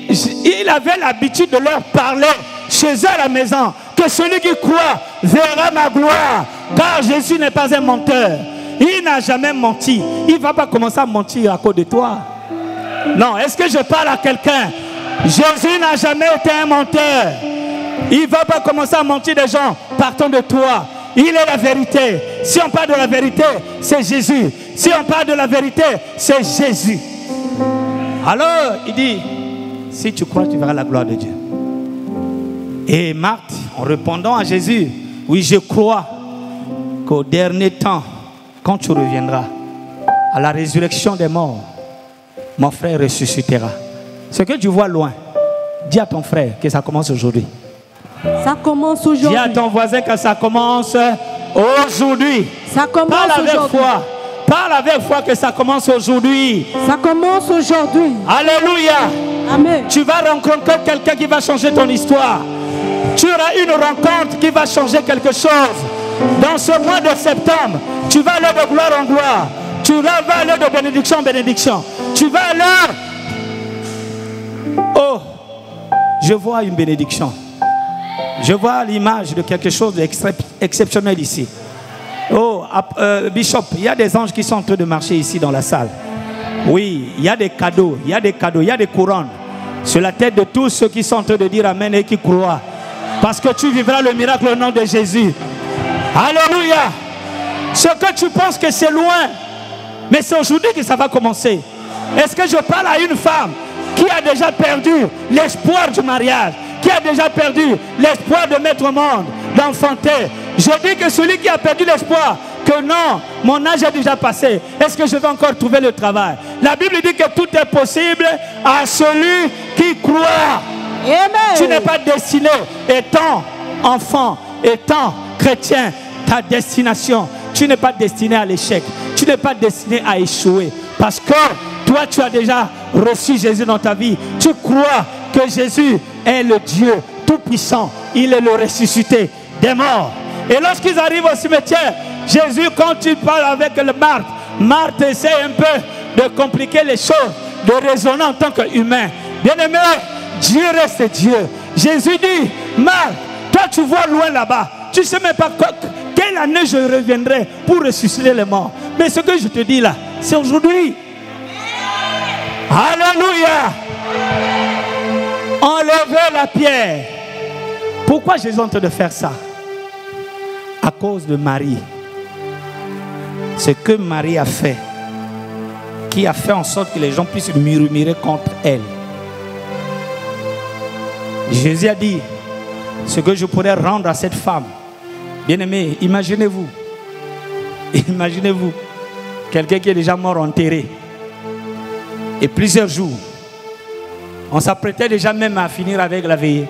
il avait l'habitude de leur parler chez eux à la maison, que celui qui croit verra ma gloire. Car Jésus n'est pas un menteur. Il n'a jamais menti. Il ne va pas commencer à mentir à cause de toi. Non, est-ce que je parle à quelqu'un? Jésus n'a jamais été un menteur. Il ne va pas commencer à mentir des gens partant de toi. Il est la vérité. Si on parle de la vérité, c'est Jésus. Si on parle de la vérité, c'est Jésus. Alors, il dit, si tu crois, tu verras la gloire de Dieu. Et Marthe, en répondant à Jésus, oui, je crois qu'au dernier temps, quand tu reviendras à la résurrection des morts, mon frère ressuscitera. Ce que tu vois loin, dis à ton frère que ça commence aujourd'hui. Ça commence aujourd'hui. Dis à ton voisin que ça commence aujourd'hui. Ça commence Parle avec aujourd'hui. foi. Parle avec foi que ça commence aujourd'hui. Ça commence aujourd'hui. Alléluia. Amen. Tu vas rencontrer quelqu'un qui va changer ton histoire. Tu auras une rencontre qui va changer quelque chose. Dans ce mois de septembre, tu vas aller de gloire en gloire. Tu vas aller de bénédiction en bénédiction. Tu vas aller... Oh, je vois une bénédiction. Je vois l'image de quelque chose d'exceptionnel ici. Oh, Bishop, il y a des anges qui sont en train de marcher ici dans la salle. Oui, il y a des cadeaux, il y a des cadeaux, il y a des couronnes sur la tête de tous ceux qui sont en train de dire Amen et qui croient. Parce que tu vivras le miracle au nom de Jésus. Alléluia. Ce que tu penses que c'est loin, mais c'est aujourd'hui que ça va commencer. Est-ce que je parle à une femme qui a déjà perdu l'espoir du mariage, qui a déjà perdu l'espoir de mettre au monde, d'enfanter? Je dis que celui qui a perdu l'espoir, que non, mon âge est déjà passé. Est-ce que je vais encore trouver le travail? La Bible dit que tout est possible à celui qui croit. Amen. Tu n'es pas destiné, étant enfant, étant chrétien, ta destination. Tu n'es pas destiné à l'échec. Tu n'es pas destiné à échouer. Parce que toi, tu as déjà reçu Jésus dans ta vie. Tu crois que Jésus est le Dieu tout-puissant. Il est le ressuscité des morts. Et lorsqu'ils arrivent au cimetière, Jésus, quand il parle avec le Marthe, Marthe essaie un peu de compliquer les choses, de raisonner en tant qu'humain. Bien-aimé, Dieu reste Dieu. Jésus dit, Marthe, toi tu vois loin là-bas. Tu ne sais même pas quelle année je reviendrai pour ressusciter les morts. Mais ce que je te dis là, c'est aujourd'hui. Alléluia. Enlevez la pierre. Pourquoi Jésus est en train de faire ça? À cause de Marie. Ce que Marie a fait, qui a fait en sorte que les gens puissent murmurer contre elle. Jésus a dit, ce que je pourrais rendre à cette femme. Bien-aimé, imaginez-vous, quelqu'un qui est déjà mort enterré. Et plusieurs jours, on s'apprêtait déjà même à finir avec la veillée.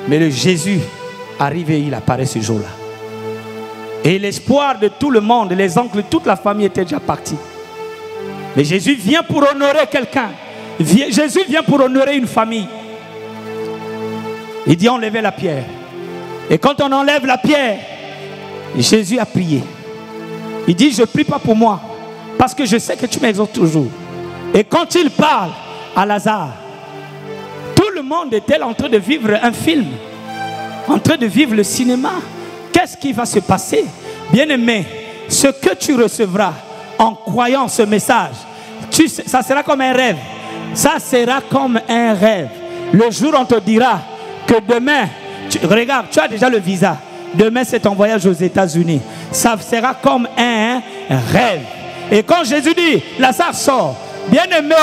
Mais le Jésus arrive et il apparaît ce jour-là. Et l'espoir de tout le monde, les oncles, toute la famille était déjà partie. Mais Jésus vient pour honorer quelqu'un. Jésus vient pour honorer une famille. Il dit enlevez la pierre. Et quand on enlève la pierre, Jésus a prié. Il dit je ne prie pas pour moi, parce que je sais que tu m'exauces toujours. Et quand il parle à Lazare, tout le monde était en train de vivre un film, en train de vivre le cinéma. Qu'est-ce qui va se passer? Bien-aimé, ce que tu recevras en croyant ce message, ça sera comme un rêve. Ça sera comme un rêve. Le jour où on te dira que demain, regarde, tu as déjà le visa. Demain, c'est ton voyage aux États-Unis. Ça sera comme un rêve. Et quand Jésus dit, Lazare sort, bien-aimé,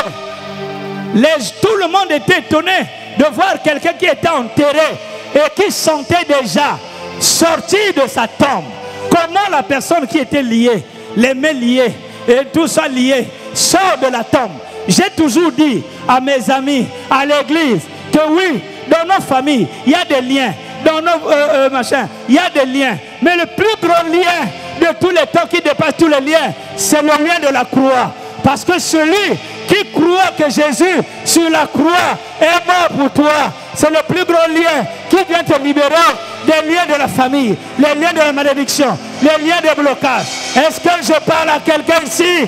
tout le monde était étonné de voir quelqu'un qui était enterré et qui sentait déjà sortir de sa tombe. Comment la personne qui était liée, les mains liées et tout ça lié, sort de la tombe. J'ai toujours dit à mes amis, à l'église, que oui, dans nos familles, il y a des liens. Dans nos machins, il y a des liens. Mais le plus grand lien de tous les temps qui dépasse tous les liens, c'est le lien de la croix. Parce que celui qui croit que Jésus sur la croix est mort pour toi, c'est le plus grand lien qui vient te libérer des liens de la famille, les liens de la malédiction, les liens des blocages. Est-ce que je parle à quelqu'un ici?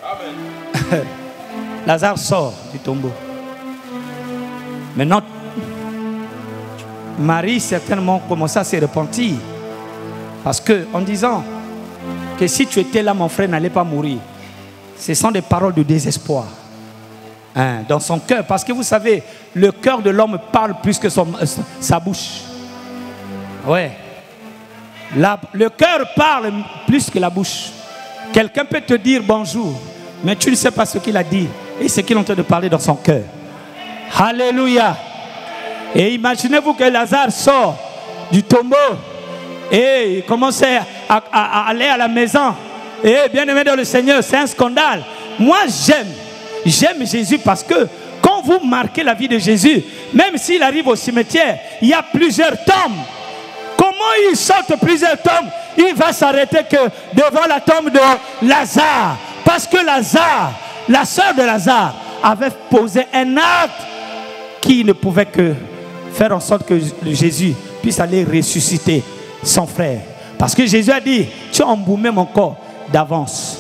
Amen. Lazare sort du tombeau. Maintenant, Marie certainement commença à se repentir. Parce que, en disant que si tu étais là, mon frère n'allait pas mourir. Ce sont des paroles de désespoir. Dans son cœur. Parce que vous savez, le cœur de l'homme parle plus que sa bouche. Ouais. Le cœur parle plus que la bouche. Quelqu'un peut te dire bonjour, mais tu ne sais pas ce qu'il a dit et ce qu'il est en train de parler dans son cœur. Alléluia. Et imaginez-vous que Lazare sort du tombeau et il commençait à aller à la maison. Et bien aimé dans le Seigneur, c'est un scandale. Moi j'aime Jésus parce que quand vous marquez la vie de Jésus, même s'il arrive au cimetière, il y a plusieurs tombes. Comment il saute plusieurs tombes? Il va s'arrêter que devant la tombe de Lazare. Parce que Lazare, la sœur de Lazare, avait posé un acte qui ne pouvait que faire en sorte que Jésus puisse aller ressusciter son frère. Parce que Jésus a dit, tu as embaumé mon corps d'avance.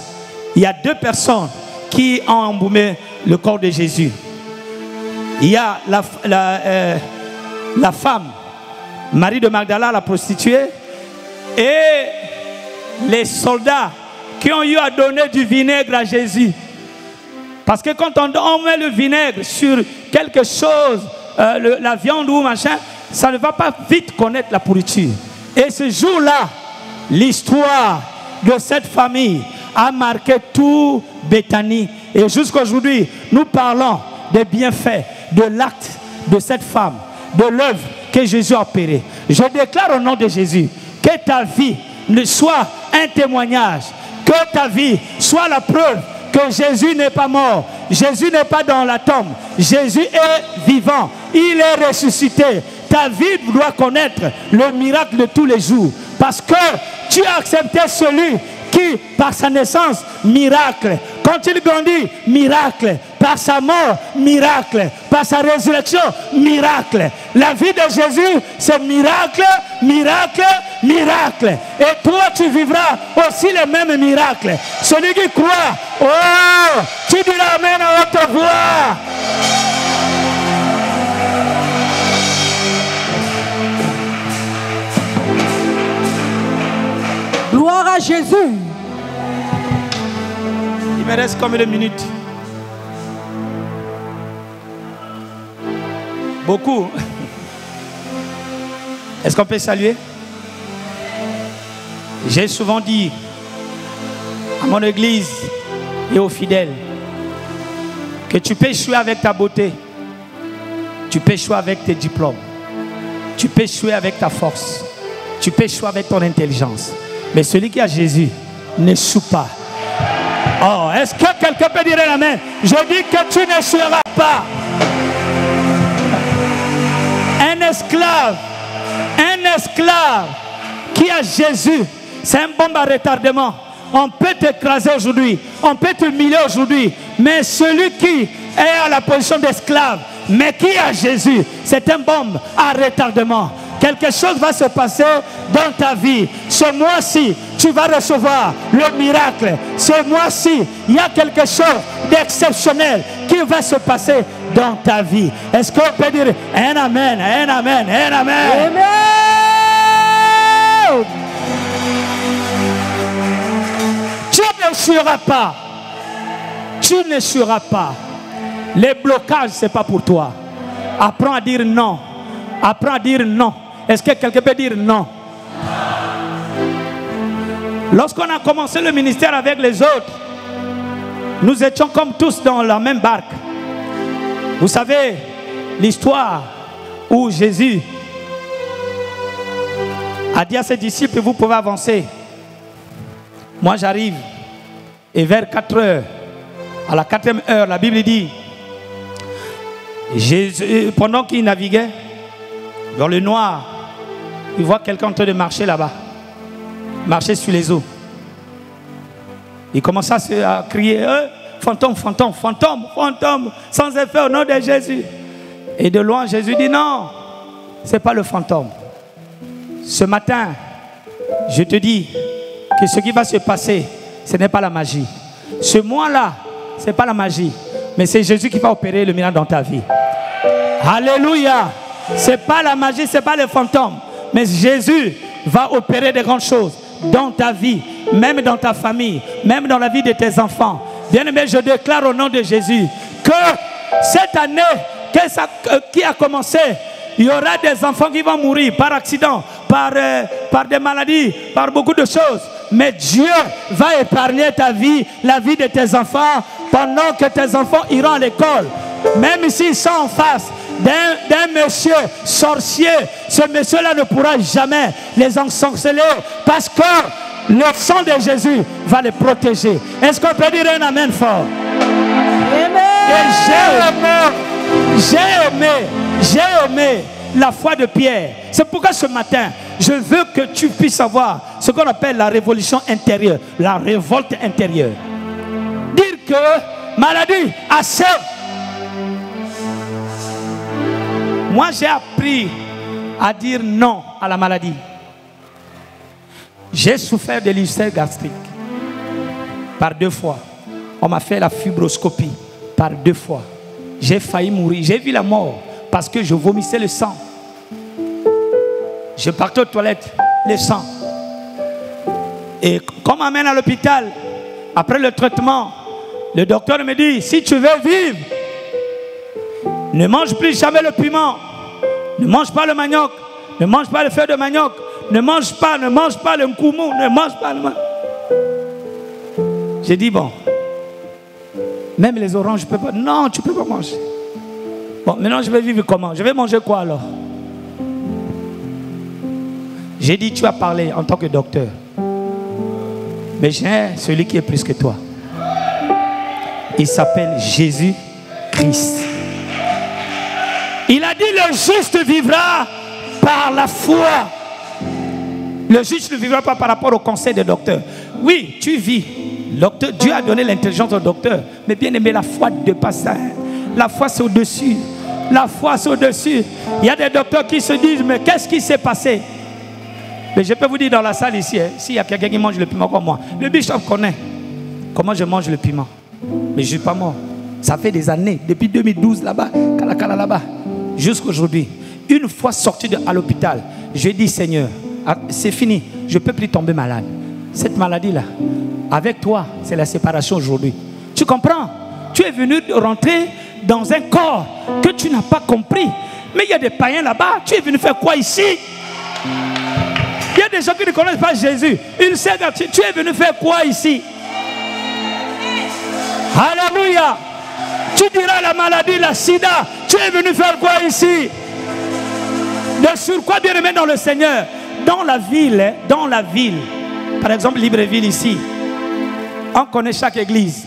Il y a deux personnes qui ont embaumé le corps de Jésus. Il y a la femme, Marie de Magdala, la prostituée, et les soldats qui ont eu à donner du vinaigre à Jésus. Parce que quand on met le vinaigre sur quelque chose, la viande ou machin, ça ne va pas vite connaître la pourriture. Et ce jour-là, l'histoire de cette famille a marqué tout Béthanie. Et jusqu'aujourd'hui, nous parlons des bienfaits, de l'acte de cette femme, de l'œuvre que Jésus a opérée. Je déclare au nom de Jésus que ta vie ne soit un témoignage, que ta vie soit la preuve que Jésus n'est pas mort, Jésus n'est pas dans la tombe, Jésus est vivant, il est ressuscité. Ta vie doit connaître le miracle de tous les jours, parce que tu as accepté celui qui, par sa naissance, miracle. Quand il grandit, miracle. Par sa mort, miracle. Par sa résurrection, miracle. La vie de Jésus, c'est miracle, miracle, miracle. Et toi, tu vivras aussi les mêmes miracles. Celui qui croit, oh, tu diras amen à haute voix. Gloire à Jésus. Il me reste combien de minutes? Beaucoup. Est-ce qu'on peut saluer? J'ai souvent dit à mon église et aux fidèles que tu peux échouer avec ta beauté, tu peux échouer avec tes diplômes, tu peux échouer avec ta force, tu peux échouer avec ton intelligence. Mais celui qui a Jésus n'échoue pas. Oh, est-ce que quelqu'un peut dire amen? Je dis que tu n'échoueras pas. Un esclave qui a Jésus, c'est un bombe à retardement. On peut t'écraser aujourd'hui, on peut t'humilier aujourd'hui, mais celui qui est à la position d'esclave, mais qui a Jésus, c'est un bombe à retardement. Quelque chose va se passer dans ta vie. Ce mois-ci, tu vas recevoir le miracle. Ce mois-ci, il y a quelque chose d'exceptionnel qui va se passer dans ta vie. Est-ce qu'on peut dire un amen, un amen, un amen? Amen. Tu n'échoueras pas. Tu n'échoueras pas. Les blocages, ce n'est pas pour toi. Apprends à dire non. Apprends à dire non. Est-ce que quelqu'un peut dire non? Lorsqu'on a commencé le ministère avec les autres, nous étions comme tous dans la même barque. Vous savez l'histoire où Jésus a dit à ses disciples, vous pouvez avancer. Moi j'arrive. Et vers 4 heures, à la 4e heure, la Bible dit, Jésus, pendant qu'il naviguait dans le noir, il voit quelqu'un en train de marcher là-bas, marcher sur les eaux. Il commence à crier, fantôme, fantôme, fantôme, fantôme, sans effet au nom de Jésus. Et de loin, Jésus dit non, ce n'est pas le fantôme. Ce matin, je te dis que ce qui va se passer, ce n'est pas la magie. Ce mois-là, ce n'est pas la magie, mais c'est Jésus qui va opérer le miracle dans ta vie. Alléluia. Ce n'est pas la magie, ce n'est pas le fantôme, mais Jésus va opérer de grandes choses dans ta vie, même dans ta famille, même dans la vie de tes enfants. Bien-aimé, je déclare au nom de Jésus que cette année qui a commencé, il y aura des enfants qui vont mourir par accident, par des maladies, par beaucoup de choses. Mais Dieu va épargner ta vie, la vie de tes enfants, pendant que tes enfants iront à l'école. Même s'ils sont en face d'un monsieur sorcier, ce monsieur-là ne pourra jamais les ensorceler, parce que le sang de Jésus va les protéger. Est-ce qu'on peut dire un amen fort? Et j'ai aimé la foi de Pierre. C'est pourquoi ce matin, je veux que tu puisses avoir ce qu'on appelle la révolution intérieure, la révolte intérieure. Dire que maladie, assez. Moi, j'ai appris à dire non à la maladie. J'ai souffert de l'ulcère gastrique par 2 fois. On m'a fait la fibroscopie par 2 fois. J'ai failli mourir. J'ai vu la mort parce que je vomissais le sang. Je partais aux toilettes, le sang. Et quand on m'amène à l'hôpital, après le traitement, le docteur me dit, si tu veux vivre, ne mange plus jamais le piment. Ne mange pas le manioc. Ne mange pas le feu de manioc. Ne mange pas le nkoumou. Ne mange pas le manioc. J'ai dit, bon, même les oranges, je ne peux pas. Non, tu ne peux pas manger. Bon, maintenant, je vais vivre comment? Je vais manger quoi alors? J'ai dit, tu as parlé en tant que docteur. Mais j'ai celui qui est plus que toi. Il s'appelle Jésus-Christ. Il a dit, le juste vivra par la foi. Le juste ne vivra pas par rapport au conseil des docteurs. Oui, tu vis. Docteur, Dieu a donné l'intelligence au docteur. Mais bien aimé, la foi dépasse ça. La foi, c'est au-dessus. La foi, c'est au-dessus. Il y a des docteurs qui se disent, mais qu'est-ce qui s'est passé? Mais je peux vous dire dans la salle ici, s'il y a quelqu'un qui mange le piment comme moi, le bishop connaît comment je mange le piment. Mais je ne suis pas mort. Ça fait des années, depuis 2012 là-bas, là-bas, jusqu'aujourd'hui. Une fois sorti à l'hôpital, je dis, Seigneur, c'est fini, je ne peux plus tomber malade. Cette maladie-là, avec toi, c'est la séparation aujourd'hui. Tu comprends? Tu es venu rentrer dans un corps que tu n'as pas compris. Mais il y a des païens là-bas. Tu es venu faire quoi ici? Il y a des gens qui ne connaissent pas Jésus. Ils savent, tu es venu faire quoi ici? Alléluia. Tu diras la maladie, la sida. Tu es venu faire quoi ici? De surcroît, bien aimé dans le Seigneur. Dans la ville, par exemple Libreville ici, on connaît chaque église.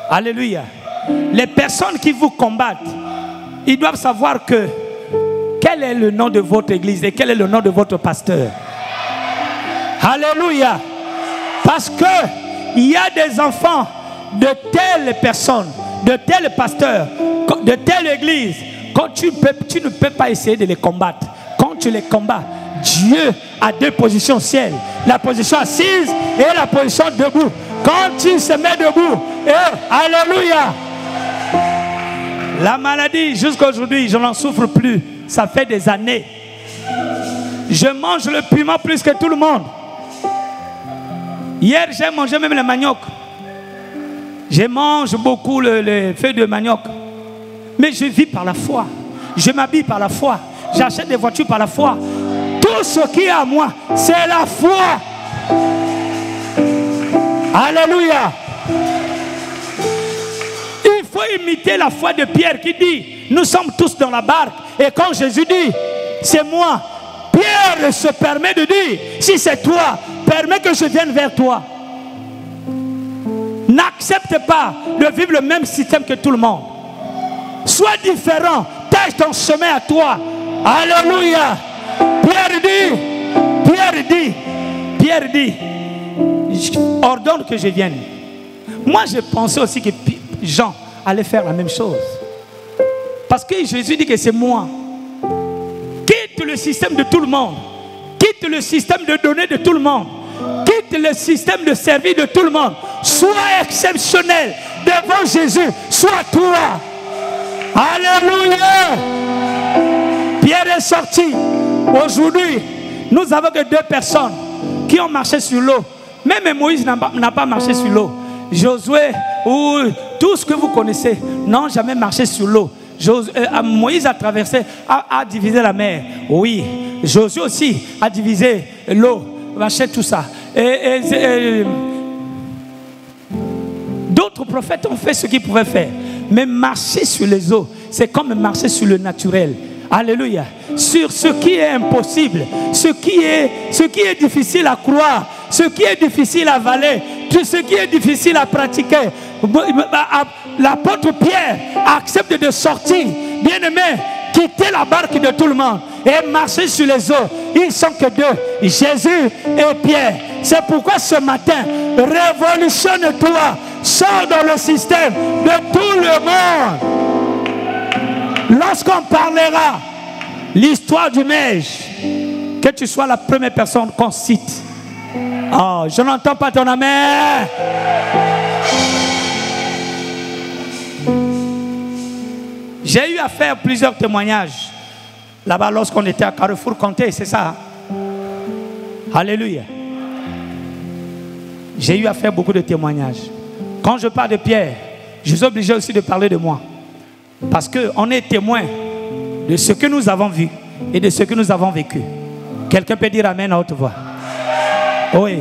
Alléluia. Les personnes qui vous combattent, ils doivent savoir que quel est le nom de votre église et quel est le nom de votre pasteur. Alléluia. Parce que il y a des enfants de telles personnes, de tels pasteurs, de telle église. Quand tu ne peux pas essayer de les combattre. Quand tu les combats, Dieu a deux positions au ciel. La position assise et la position debout. Quand tu se mets debout, alléluia. La maladie, jusqu'à aujourd'hui, je n'en souffre plus. Ça fait des années. Je mange le piment plus que tout le monde. Hier, j'ai mangé même le manioc. Je mange beaucoup le feu de manioc. Mais je vis par la foi. Je m'habille par la foi. J'achète des voitures par la foi. Tout ce qui est à moi, c'est la foi. Alléluia. Il faut imiter la foi de Pierre qui dit, nous sommes tous dans la barque. Et quand Jésus dit, c'est moi, Pierre se permet de dire, si c'est toi, permets que je vienne vers toi. N'accepte pas de vivre le même système que tout le monde. Sois différent, tâche ton chemin à toi. Alléluia. Pierre dit, ordonne que je vienne. Moi, je pensais aussi que Jean allait faire la même chose. Parce que Jésus dit que c'est moi. Quitte le système de tout le monde. Quitte le système de donner de tout le monde. Quitte le système de servir de tout le monde. Sois exceptionnel devant Jésus. Sois toi. Alléluia. Pierre est sorti. Aujourd'hui, nous avons que deux personnes qui ont marché sur l'eau. Même Moïse n'a pas marché sur l'eau. Josué ou tout ce que vous connaissez n'ont jamais marché sur l'eau. Moïse a traversé, a divisé la mer. Oui, Josué aussi a divisé l'eau, machin, tout ça. D'autres prophètes ont fait ce qu'ils pouvaient faire. Mais marcher sur les eaux, c'est comme marcher sur le naturel. Alléluia. Sur ce qui est impossible, ce qui est difficile à croire, ce qui est difficile à avaler, tout ce qui est difficile à pratiquer. L'apôtre Pierre accepte de sortir, bien aimé, quitter la barque de tout le monde et marcher sur les eaux. Ils sont que deux, Jésus et Pierre. C'est pourquoi ce matin, révolutionne-toi, sors dans le système de tout le monde. Lorsqu'on parlera l'histoire du Mège, que tu sois la première personne qu'on cite. Oh, je n'entends pas ton amen. J'ai eu à faire plusieurs témoignages là-bas lorsqu'on était à Carrefour Comté, c'est ça. Alléluia. J'ai eu à faire beaucoup de témoignages. Quand je parle de Pierre, je suis obligé aussi de parler de moi. Parce qu'on est témoin de ce que nous avons vu et de ce que nous avons vécu. Quelqu'un peut dire amen à haute voix. Oui.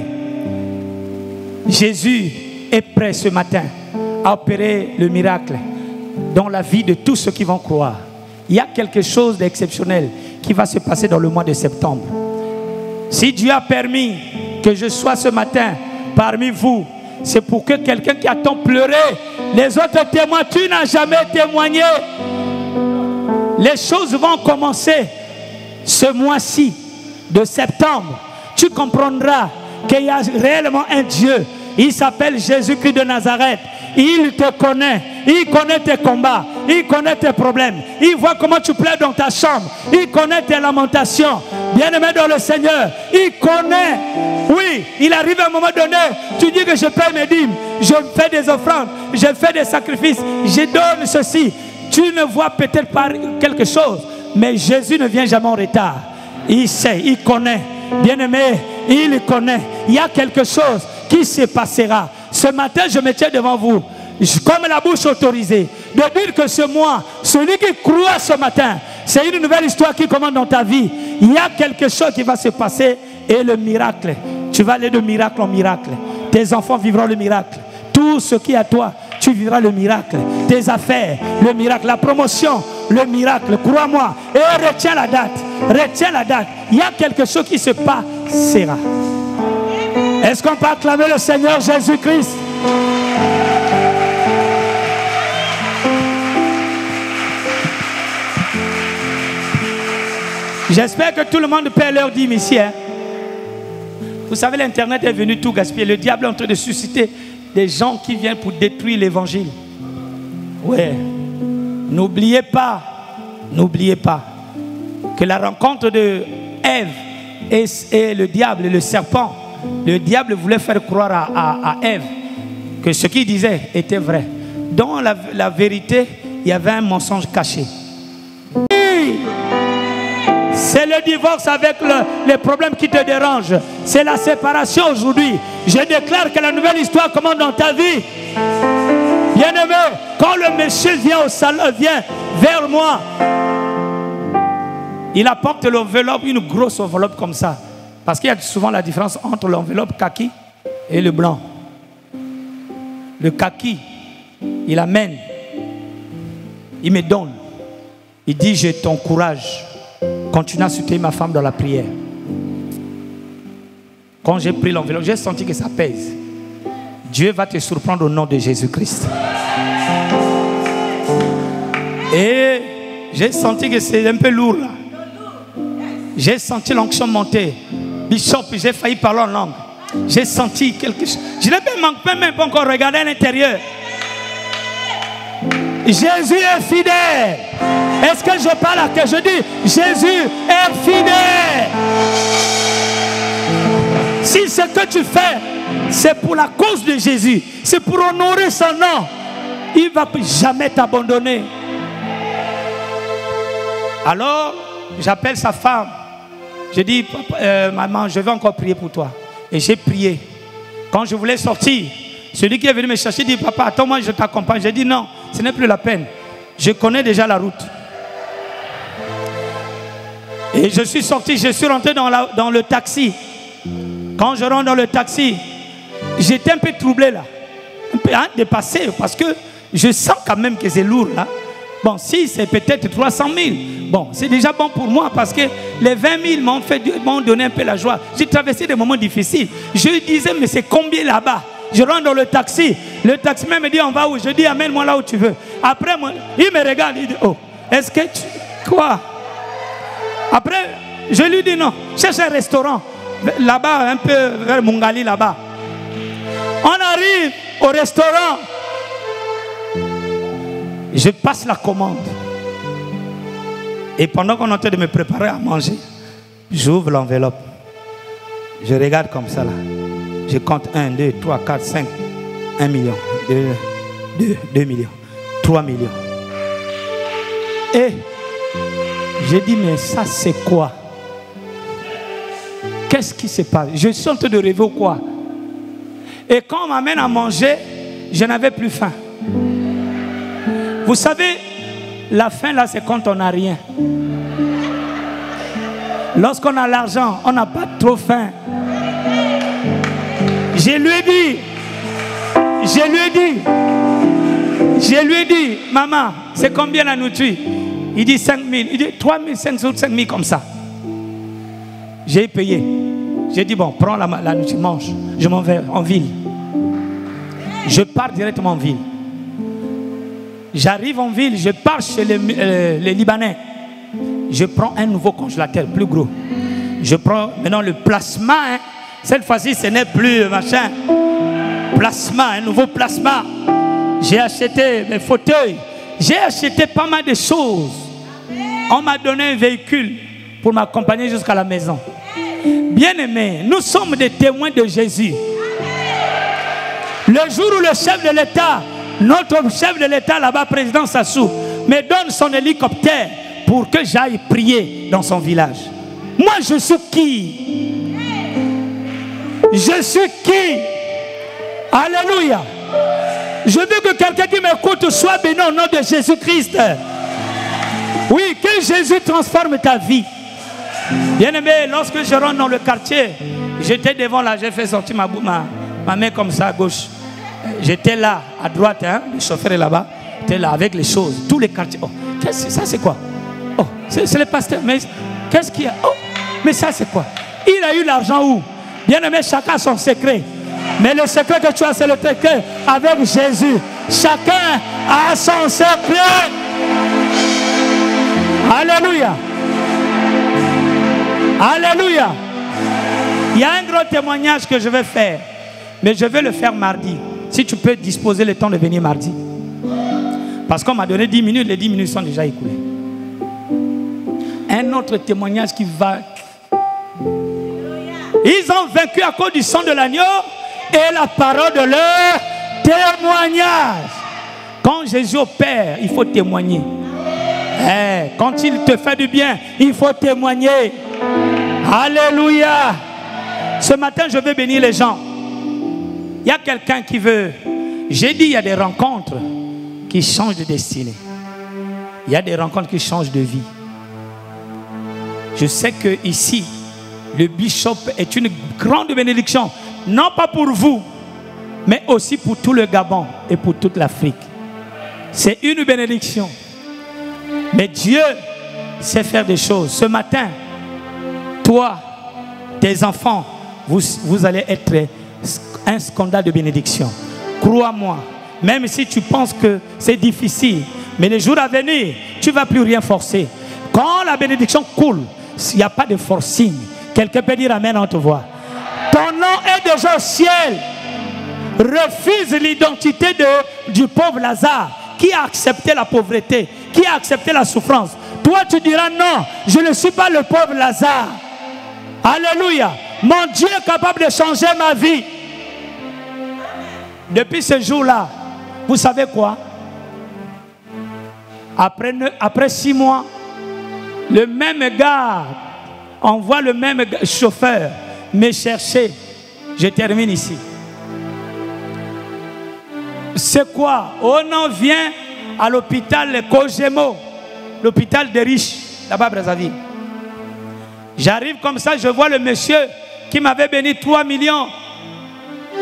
Jésus est prêt ce matin à opérer le miracle dans la vie de tous ceux qui vont croire. Il y a quelque chose d'exceptionnel qui va se passer dans le mois de septembre. Si Dieu a permis que je sois ce matin parmi vous, c'est pour que quelqu'un qui a tant pleuré, les autres témoins, tu n'as jamais témoigné. Les choses vont commencer ce mois-ci de septembre. Tu comprendras qu'il y a réellement un Dieu. Il s'appelle Jésus-Christ de Nazareth. Il te connaît. Il connaît tes combats. Il connaît tes problèmes. Il voit comment tu plais dans ta chambre. Il connaît tes lamentations. Bien-aimé dans le Seigneur, il connaît. Oui, il arrive à un moment donné, tu dis que je paie mes dîmes, je fais des offrandes, je fais des sacrifices, je donne ceci. Tu ne vois peut-être pas quelque chose, mais Jésus ne vient jamais en retard. Il sait, il connaît. Bien-aimé, il connaît. Il y a quelque chose qui se passera. Ce matin, je me tiens devant vous, comme la bouche autorisée, de dire que ce mois, celui qui croit ce matin, c'est une nouvelle histoire qui commence dans ta vie. Il y a quelque chose qui va se passer et le miracle. Tu vas aller de miracle en miracle. Tes enfants vivront le miracle. Tout ce qui est à toi, tu vivras le miracle. Tes affaires, le miracle. La promotion, le miracle. Crois-moi. Et retiens la date. Retiens la date. Il y a quelque chose qui se passera. Est-ce qu'on peut acclamer le Seigneur Jésus-Christ? J'espère que tout le monde paie leur dîme ici. Hein? Vous savez, l'Internet est venu tout gaspiller. Le diable est en train de susciter des gens qui viennent pour détruire l'évangile. Ouais. N'oubliez pas que la rencontre de Ève et le diable et le serpent, le diable voulait faire croire à Ève que ce qu'il disait était vrai. Dans la vérité, il y avait un mensonge caché. C'est le divorce avec les problèmes qui te dérangent. C'est la séparation aujourd'hui. Je déclare que la nouvelle histoire commence dans ta vie. Bien-aimé, quand le monsieur vient au salon, vient vers moi, il apporte l'enveloppe, une grosse enveloppe comme ça. Parce qu'il y a souvent la différence entre l'enveloppe kaki et le blanc. Le kaki, il amène, il me donne. Il dit, je t'encourage. Continue à soutenir ma femme dans la prière. Quand j'ai pris l'enveloppe, j'ai senti que ça pèse. Dieu va te surprendre au nom de Jésus-Christ. Et j'ai senti que c'est un peu lourd là. J'ai senti l'onction monter. Bishop, j'ai failli parler en langue. J'ai senti quelque chose. Je n'ai même pas encore regardé à l'intérieur. Jésus est fidèle. Est-ce que je parle à que je dis Jésus est fidèle? Si ce que tu fais, c'est pour la cause de Jésus, c'est pour honorer son nom, il ne va jamais t'abandonner. Alors, j'appelle sa femme. Je dis, maman, je vais encore prier pour toi. Et j'ai prié. Quand je voulais sortir, celui qui est venu me chercher dit, papa, attends-moi, je t'accompagne. J'ai dit, non, ce n'est plus la peine. Je connais déjà la route. Et je suis sorti, je suis rentré dans le taxi. Quand je rentre dans le taxi, j'étais un peu troublé là. Un peu dépassé parce que je sens quand même que c'est lourd là. Bon, si c'est peut-être 300 000, bon, c'est déjà bon pour moi parce que les 20 000 m'ont donné un peu la joie. J'ai traversé des moments difficiles. Je disais, mais c'est combien là-bas? Je rentre dans le taxi même me dit, on va où? Je dis, amène-moi là où tu veux. Après, il me regarde, il dit, oh, est-ce que tu... Quoi? Après, je lui dis, non, cherche un restaurant. Là-bas, un peu vers Mungali, là-bas. On arrive au restaurant. Je passe la commande. Et pendant qu'on est en train de me préparer à manger, j'ouvre l'enveloppe. Je regarde comme ça là. Je compte 1, 2, 3, 4, 5. 1 million. 2 millions. 3 millions. Et j'ai dit, mais ça c'est quoi? Qu'est-ce qui se passe? Je suis en train de rêver ou quoi? Et quand on m'amène à manger, je n'avais plus faim. Vous savez, la fin là, c'est quand on n'a rien. Lorsqu'on a l'argent, on n'a pas trop faim. Je lui ai dit, maman, c'est combien la nourriture? Il dit 5 000. Il dit 3 500, 5 000 comme ça. J'ai payé. J'ai dit, bon, prends la nourriture, mange. Je m'en vais en ville. Je pars directement en ville. J'arrive en ville, je pars chez les Libanais. Je prends un nouveau congélateur plus gros. Je prends maintenant le plasma. Hein. Cette fois-ci, ce n'est plus machin. Plasma, un nouveau plasma. J'ai acheté mes fauteuils. J'ai acheté pas mal de choses. On m'a donné un véhicule pour m'accompagner jusqu'à la maison. Bien-aimés, nous sommes des témoins de Jésus. Le jour où le chef de l'État, notre chef de l'État là-bas, président Sassou, me donne son hélicoptère pour que j'aille prier dans son village. Moi, je suis qui? Je suis qui? Alléluia. Je veux que quelqu'un qui m'écoute soit béni au nom de Jésus-Christ. Oui, que Jésus transforme ta vie. Bien-aimé, lorsque je rentre dans le quartier, j'étais devant là, j'ai fait sortir ma main comme ça à gauche. J'étais là, à droite, hein, le chauffeur est là-bas. J'étais là avec les choses, tous les quartiers. Oh, ça c'est quoi? Oh, c'est le pasteur. Mais qu'est-ce qu'il y a? Oh, mais ça c'est quoi? Il a eu l'argent où? Bien-aimé, chacun a son secret. Mais le secret que tu as, c'est le secret avec Jésus. Chacun a son secret. Alléluia. Alléluia. Il y a un gros témoignage que je vais faire. Mais je vais le faire mardi. Si tu peux disposer le temps de venir mardi. Parce qu'on m'a donné 10 minutes, les 10 minutes sont déjà écoulées. Un autre témoignage qui va... Ils ont vaincu à cause du sang de l'agneau et la parole de leur témoignage. Quand Jésus opère, il faut témoigner. Quand il te fait du bien, il faut témoigner. Alléluia. Ce matin, je vais bénir les gens. Il y a quelqu'un qui veut... J'ai dit, il y a des rencontres qui changent de destinée. Il y a des rencontres qui changent de vie. Je sais que ici, le bishop est une grande bénédiction. Non pas pour vous, mais aussi pour tout le Gabon et pour toute l'Afrique. C'est une bénédiction. Mais Dieu sait faire des choses. Ce matin, toi, tes enfants, vous allez être un scandale de bénédiction. Crois-moi, même si tu penses que c'est difficile, mais les jours à venir, tu ne vas plus rien forcer. Quand la bénédiction coule, il n'y a pas de forcing. Quelqu'un peut dire amen en te voix. Ton nom est déjà au ciel. Refuse l'identité du pauvre Lazare qui a accepté la pauvreté, qui a accepté la souffrance. Toi, tu diras non, je ne suis pas le pauvre Lazare. Alléluia. Mon Dieu est capable de changer ma vie. Depuis ce jour-là, vous savez quoi? Après 6 mois, le même gars envoie le même chauffeur me chercher. Je termine ici. C'est quoi? On en vient à l'hôpital Kojemo, l'hôpital des riches, là-bas à Brazzaville. J'arrive comme ça, je vois le monsieur qui m'avait béni 3 millions.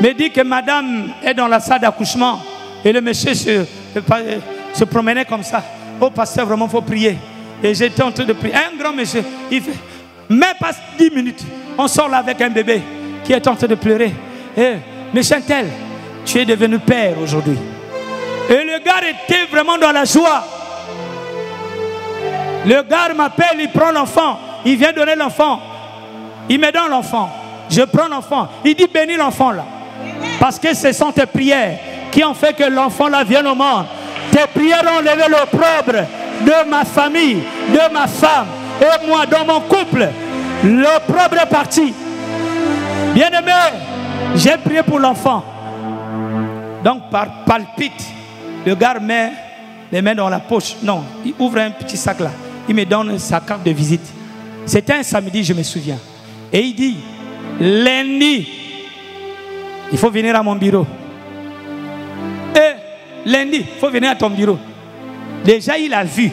Me dit que madame est dans la salle d'accouchement. Et le monsieur se promenait comme ça. Oh pasteur, vraiment il faut prier. Et j'étais en train de prier. Un grand monsieur, il fait, même pas 10 minutes, on sort là avec un bébé qui est en train de pleurer. Et monsieur tel, tu es devenu père aujourd'hui. Et le gars était vraiment dans la joie. Le gars m'appelle, il prend l'enfant. Il vient donner l'enfant. Il me donne l'enfant. Je prends l'enfant. Il dit bénis l'enfant là. Parce que ce sont tes prières qui ont fait que l'enfant là vienne au monde. Tes prières ont levé l'opprobre de ma famille, de ma femme et moi, dans mon couple. L'opprobre est parti. Bien-aimé, j'ai prié pour l'enfant. Donc par palpite, le gars met les mains dans la poche. Non, il ouvre un petit sac là. Il me donne sa carte de visite. C'était un samedi, je me souviens. Et il dit, lundi, il faut venir à mon bureau. Et lundi, il faut venir à ton bureau. Déjà, il a vu.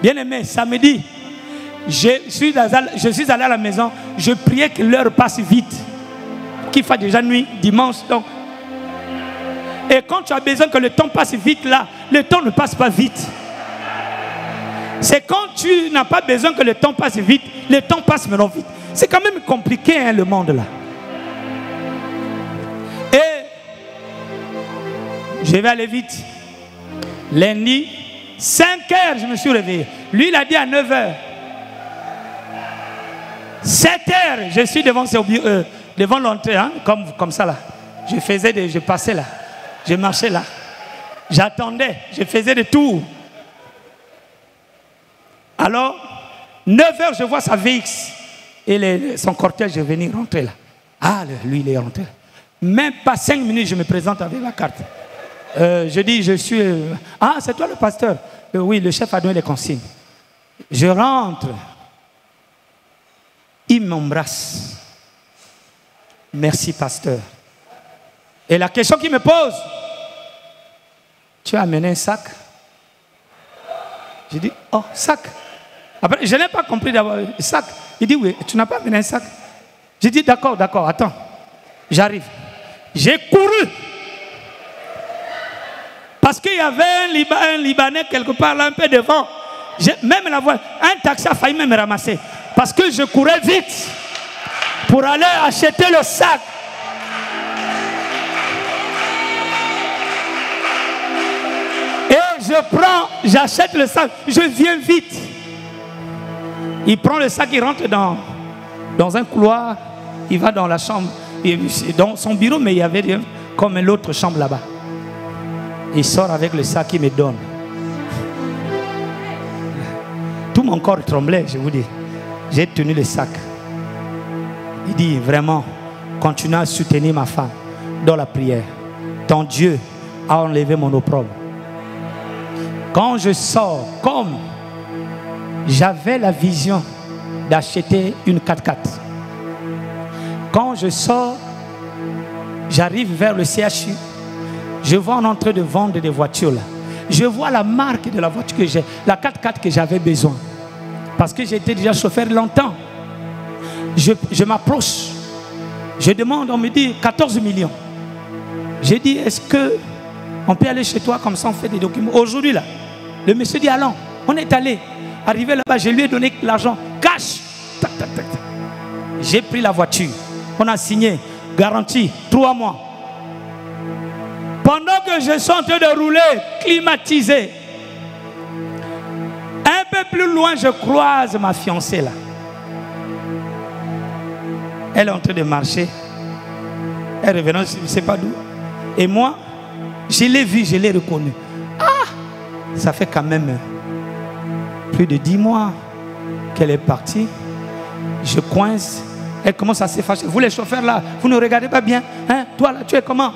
Bien aimé, samedi, je suis allé à la maison, je priais que l'heure passe vite. Qu'il fasse déjà nuit, dimanche. Donc. Et quand tu as besoin que le temps passe vite là, le temps ne passe pas vite. C'est quand tu n'as pas besoin que le temps passe vite, le temps passe maintenant vite. C'est quand même compliqué hein, le monde là. Et je vais aller vite. Lundi, 5 heures, je me suis réveillé. Lui, il a dit à 9 heures. 7 heures, je suis devant l'entrée, hein, comme ça là. Je passais là. Je marchais là. J'attendais. Je faisais des tours. Alors, 9 heures, je vois sa VX. Et son cortège est venu rentrer là. Ah, lui, il est rentré. Même pas 5 minutes, je me présente avec la carte. Je dis, je suis... ah, c'est toi le pasteur? Oui, le chef a donné les consignes. Je rentre. Il m'embrasse. Merci, pasteur. Et la question qu'il me pose, tu as amené un sac? J'ai dit, oh, sac. Après, je n'ai pas compris d'avoir un sac. Il dit, oui, tu n'as pas amené un sac? J'ai dit, d'accord, attends. J'arrive. J'ai couru. Parce qu'il y avait un Libanais quelque part là, un peu devant. Même la voie, un taxi a failli me ramasser. Parce que je courais vite pour aller acheter le sac. Et j'achète le sac, je viens vite. Il prend le sac, il rentre dans un couloir, il va dans la chambre, dans son bureau, mais il y avait comme l'autre chambre là-bas. Il sort avec le sac, il me donne. Tout mon corps tremblait, je vous dis. J'ai tenu le sac. Il dit vraiment, continue à soutenir ma femme dans la prière. Ton Dieu a enlevé mon opprobre. Quand je sors, comme j'avais la vision d'acheter une 4x4. Quand je sors, j'arrive vers le CHU. Je vois en train de vendre des voitures là. Je vois la marque de la voiture que j'ai, la 4x4 que j'avais besoin. Parce que j'étais déjà chauffeur longtemps. Je m'approche. Je demande, on me dit 14 millions. J'ai dit, est-ce que on peut aller chez toi comme ça on fait des documents? Aujourd'hui là, le monsieur dit, allons. On est allé. Arrivé là-bas, je lui ai donné l'argent. Cash. Tac, tac, tac. J'ai pris la voiture. On a signé. Garantie. 3 mois. Pendant que je suis en train de rouler, climatisé, un peu plus loin, je croise ma fiancée là. Elle est en train de marcher. Elle est revenant, je ne sais pas d'où. Et moi, je l'ai vue, je l'ai reconnue. Ah! Ça fait quand même plus de 10 mois qu'elle est partie. Je coince. Elle commence à se fâcher. Vous les chauffeurs là, vous ne regardez pas bien. Hein? Toi là, tu es comment?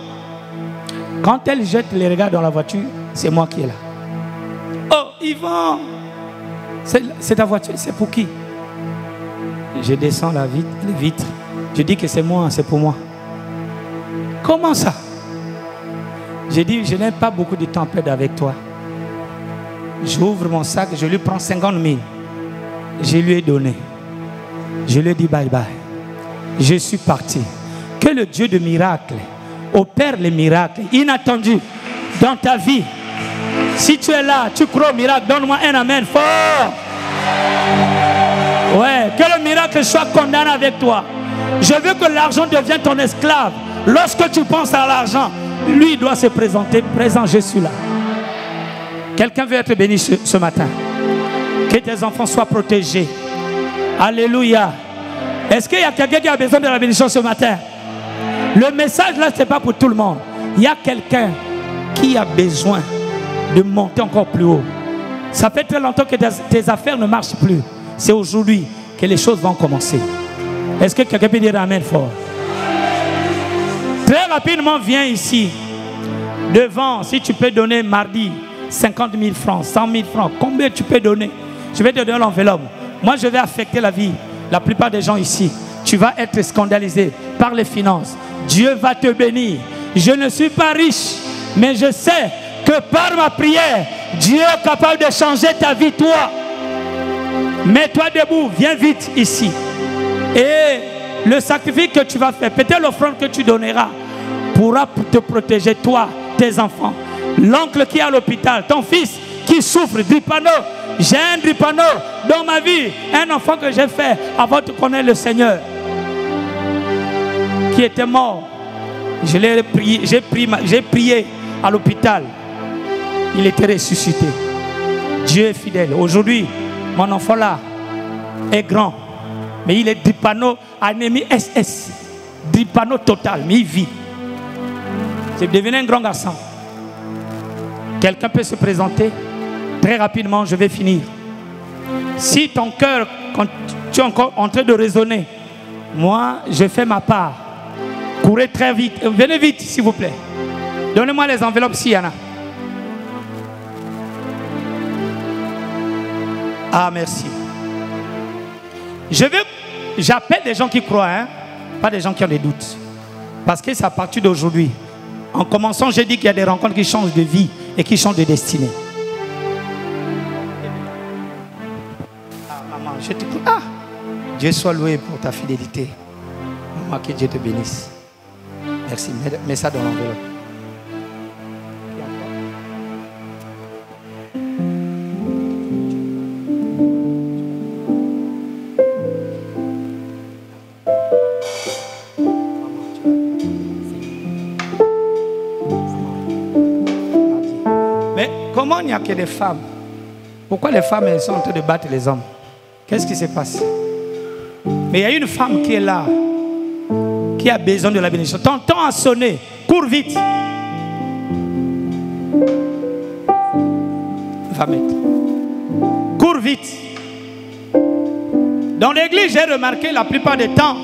Quand elle jette les regards dans la voiture, c'est moi qui est là. Oh, Yvan! C'est ta voiture, c'est pour qui? Je descends les vitres. Je dis que c'est moi, c'est pour moi. Comment ça? J'ai dit, je n'ai pas beaucoup de temps à perdre avec toi. J'ouvre mon sac, je lui prends 50 000. Je lui ai donné. Je lui ai dit bye bye. Je suis parti. Que le Dieu de miracles opère les miracles inattendus dans ta vie. Si tu es là, tu crois au miracle, donne-moi un amen fort. Ouais, que le miracle soit condamné avec toi. Je veux que l'argent devienne ton esclave. Lorsque tu penses à l'argent, lui doit se présenter. Présent, je suis là. Quelqu'un veut être béni ce matin. Que tes enfants soient protégés. Alléluia. Est-ce qu'il y a quelqu'un qui a besoin de la bénédiction ce matin? Le message là, ce n'est pas pour tout le monde. Il y a quelqu'un qui a besoin de monter encore plus haut. Ça fait très longtemps que tes affaires ne marchent plus. C'est aujourd'hui que les choses vont commencer. Est-ce que quelqu'un peut dire amen fort? Très rapidement, viens ici. Devant, si tu peux donner mardi 50 000 francs, 100 000 francs, combien tu peux donner? Je vais te donner l'enveloppe. Moi, je vais affecter la vie. La plupart des gens ici, tu vas être scandalisé par les finances. Dieu va te bénir. Je ne suis pas riche, mais je sais que que par ma prière, Dieu est capable de changer ta vie, toi. Mets-toi debout, viens vite ici. Et le sacrifice que tu vas faire, peut-être l'offrande que tu donneras, pourra te protéger, toi, tes enfants. L'oncle qui est à l'hôpital, ton fils qui souffre, dripano. J'ai un dripano dans ma vie, un enfant que j'ai fait avant de connaître le Seigneur, qui était mort. J'ai prié à l'hôpital. Il était ressuscité. Dieu est fidèle. Aujourd'hui, mon enfant là est grand, mais il est dripano, anémie SS. Dripano total, mais il vit. C'est devenu un grand garçon. Quelqu'un peut se présenter? Très rapidement, je vais finir. Si ton cœur, quand tu es encore en train de raisonner, moi, je fais ma part. Courez très vite. Venez vite, s'il vous plaît. Donnez-moi les enveloppes s'il y en a. Ah, merci. J'appelle des gens qui croient, hein? Pas des gens qui ont des doutes. Parce que c'est à partir d'aujourd'hui. En commençant, j'ai dit qu'il y a des rencontres qui changent de vie et qui changent de destinée. Ah, maman, je te prie. Ah, Dieu soit loué pour ta fidélité. Maman, que Dieu te bénisse. Merci. Mets ça dans l'enveloppe. Comment il n'y a que des femmes? Pourquoi les femmes elles sont en train de battre les hommes? Qu'est-ce qui se passe? Mais il y a une femme qui est là, qui a besoin de la bénédiction. Ton temps a sonné. Cours vite. Va mettre. Cours vite. Dans l'église, j'ai remarqué la plupart des temps,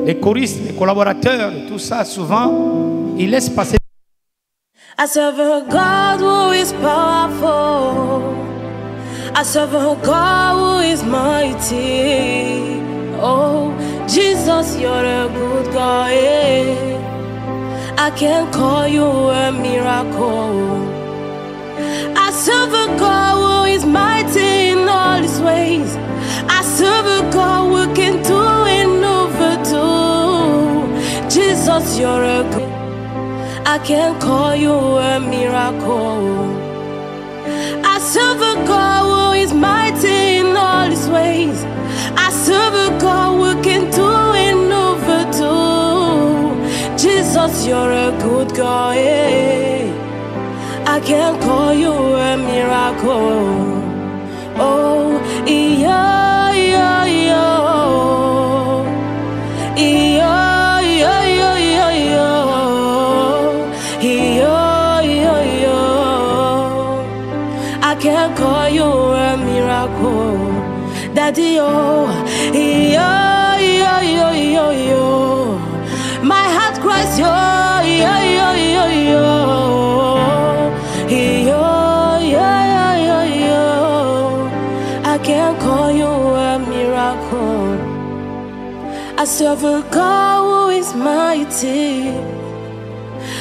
les choristes, les collaborateurs, tout ça, souvent, ils laissent passer. I serve a God who is powerful. I serve a God who is mighty. Oh, Jesus, you're a good God. Yeah. I can call you a miracle. I serve a God who is mighty in all his ways. I serve a God who can do and overdo. Jesus, you're a good. I can call you a miracle. I serve a God who is mighty in all his ways. I serve a God who can do and overdo. Jesus, you're a good God. Yeah. I can call you a miracle. Oh, yeah, yeah, yeah. Yeah, yeah, yeah, yeah, yeah. I can call you a miracle, Daddy. Oh, yo, yo, yo, yo, yo. My heart cries, yo, yo, yo, yo, yo, yo, yo, yo, yo. I can call you a miracle. I serve a God who is mighty.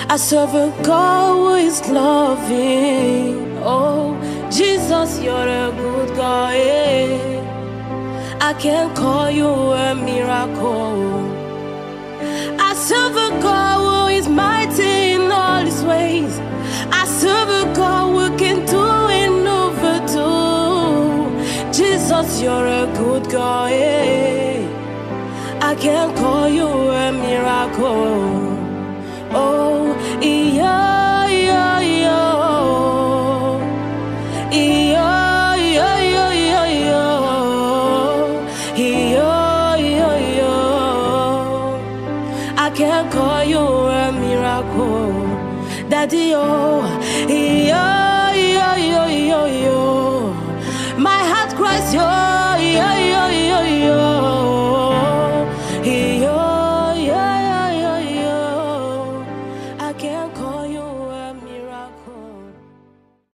I serve a God who is loving. Oh, Jesus, you're a good God. Yeah. I can call you a miracle. I serve a God who is mighty in all his ways. I serve a God who can do and overdo. Jesus, you're a good God. Yeah. I can call you a miracle. Oh, yeah, yeah, yeah. Yeah, yeah, yeah, yeah, yeah. Yeah, yeah, yeah. I can call you a miracle, Daddy. Oh, yeah, yeah, yeah, yeah,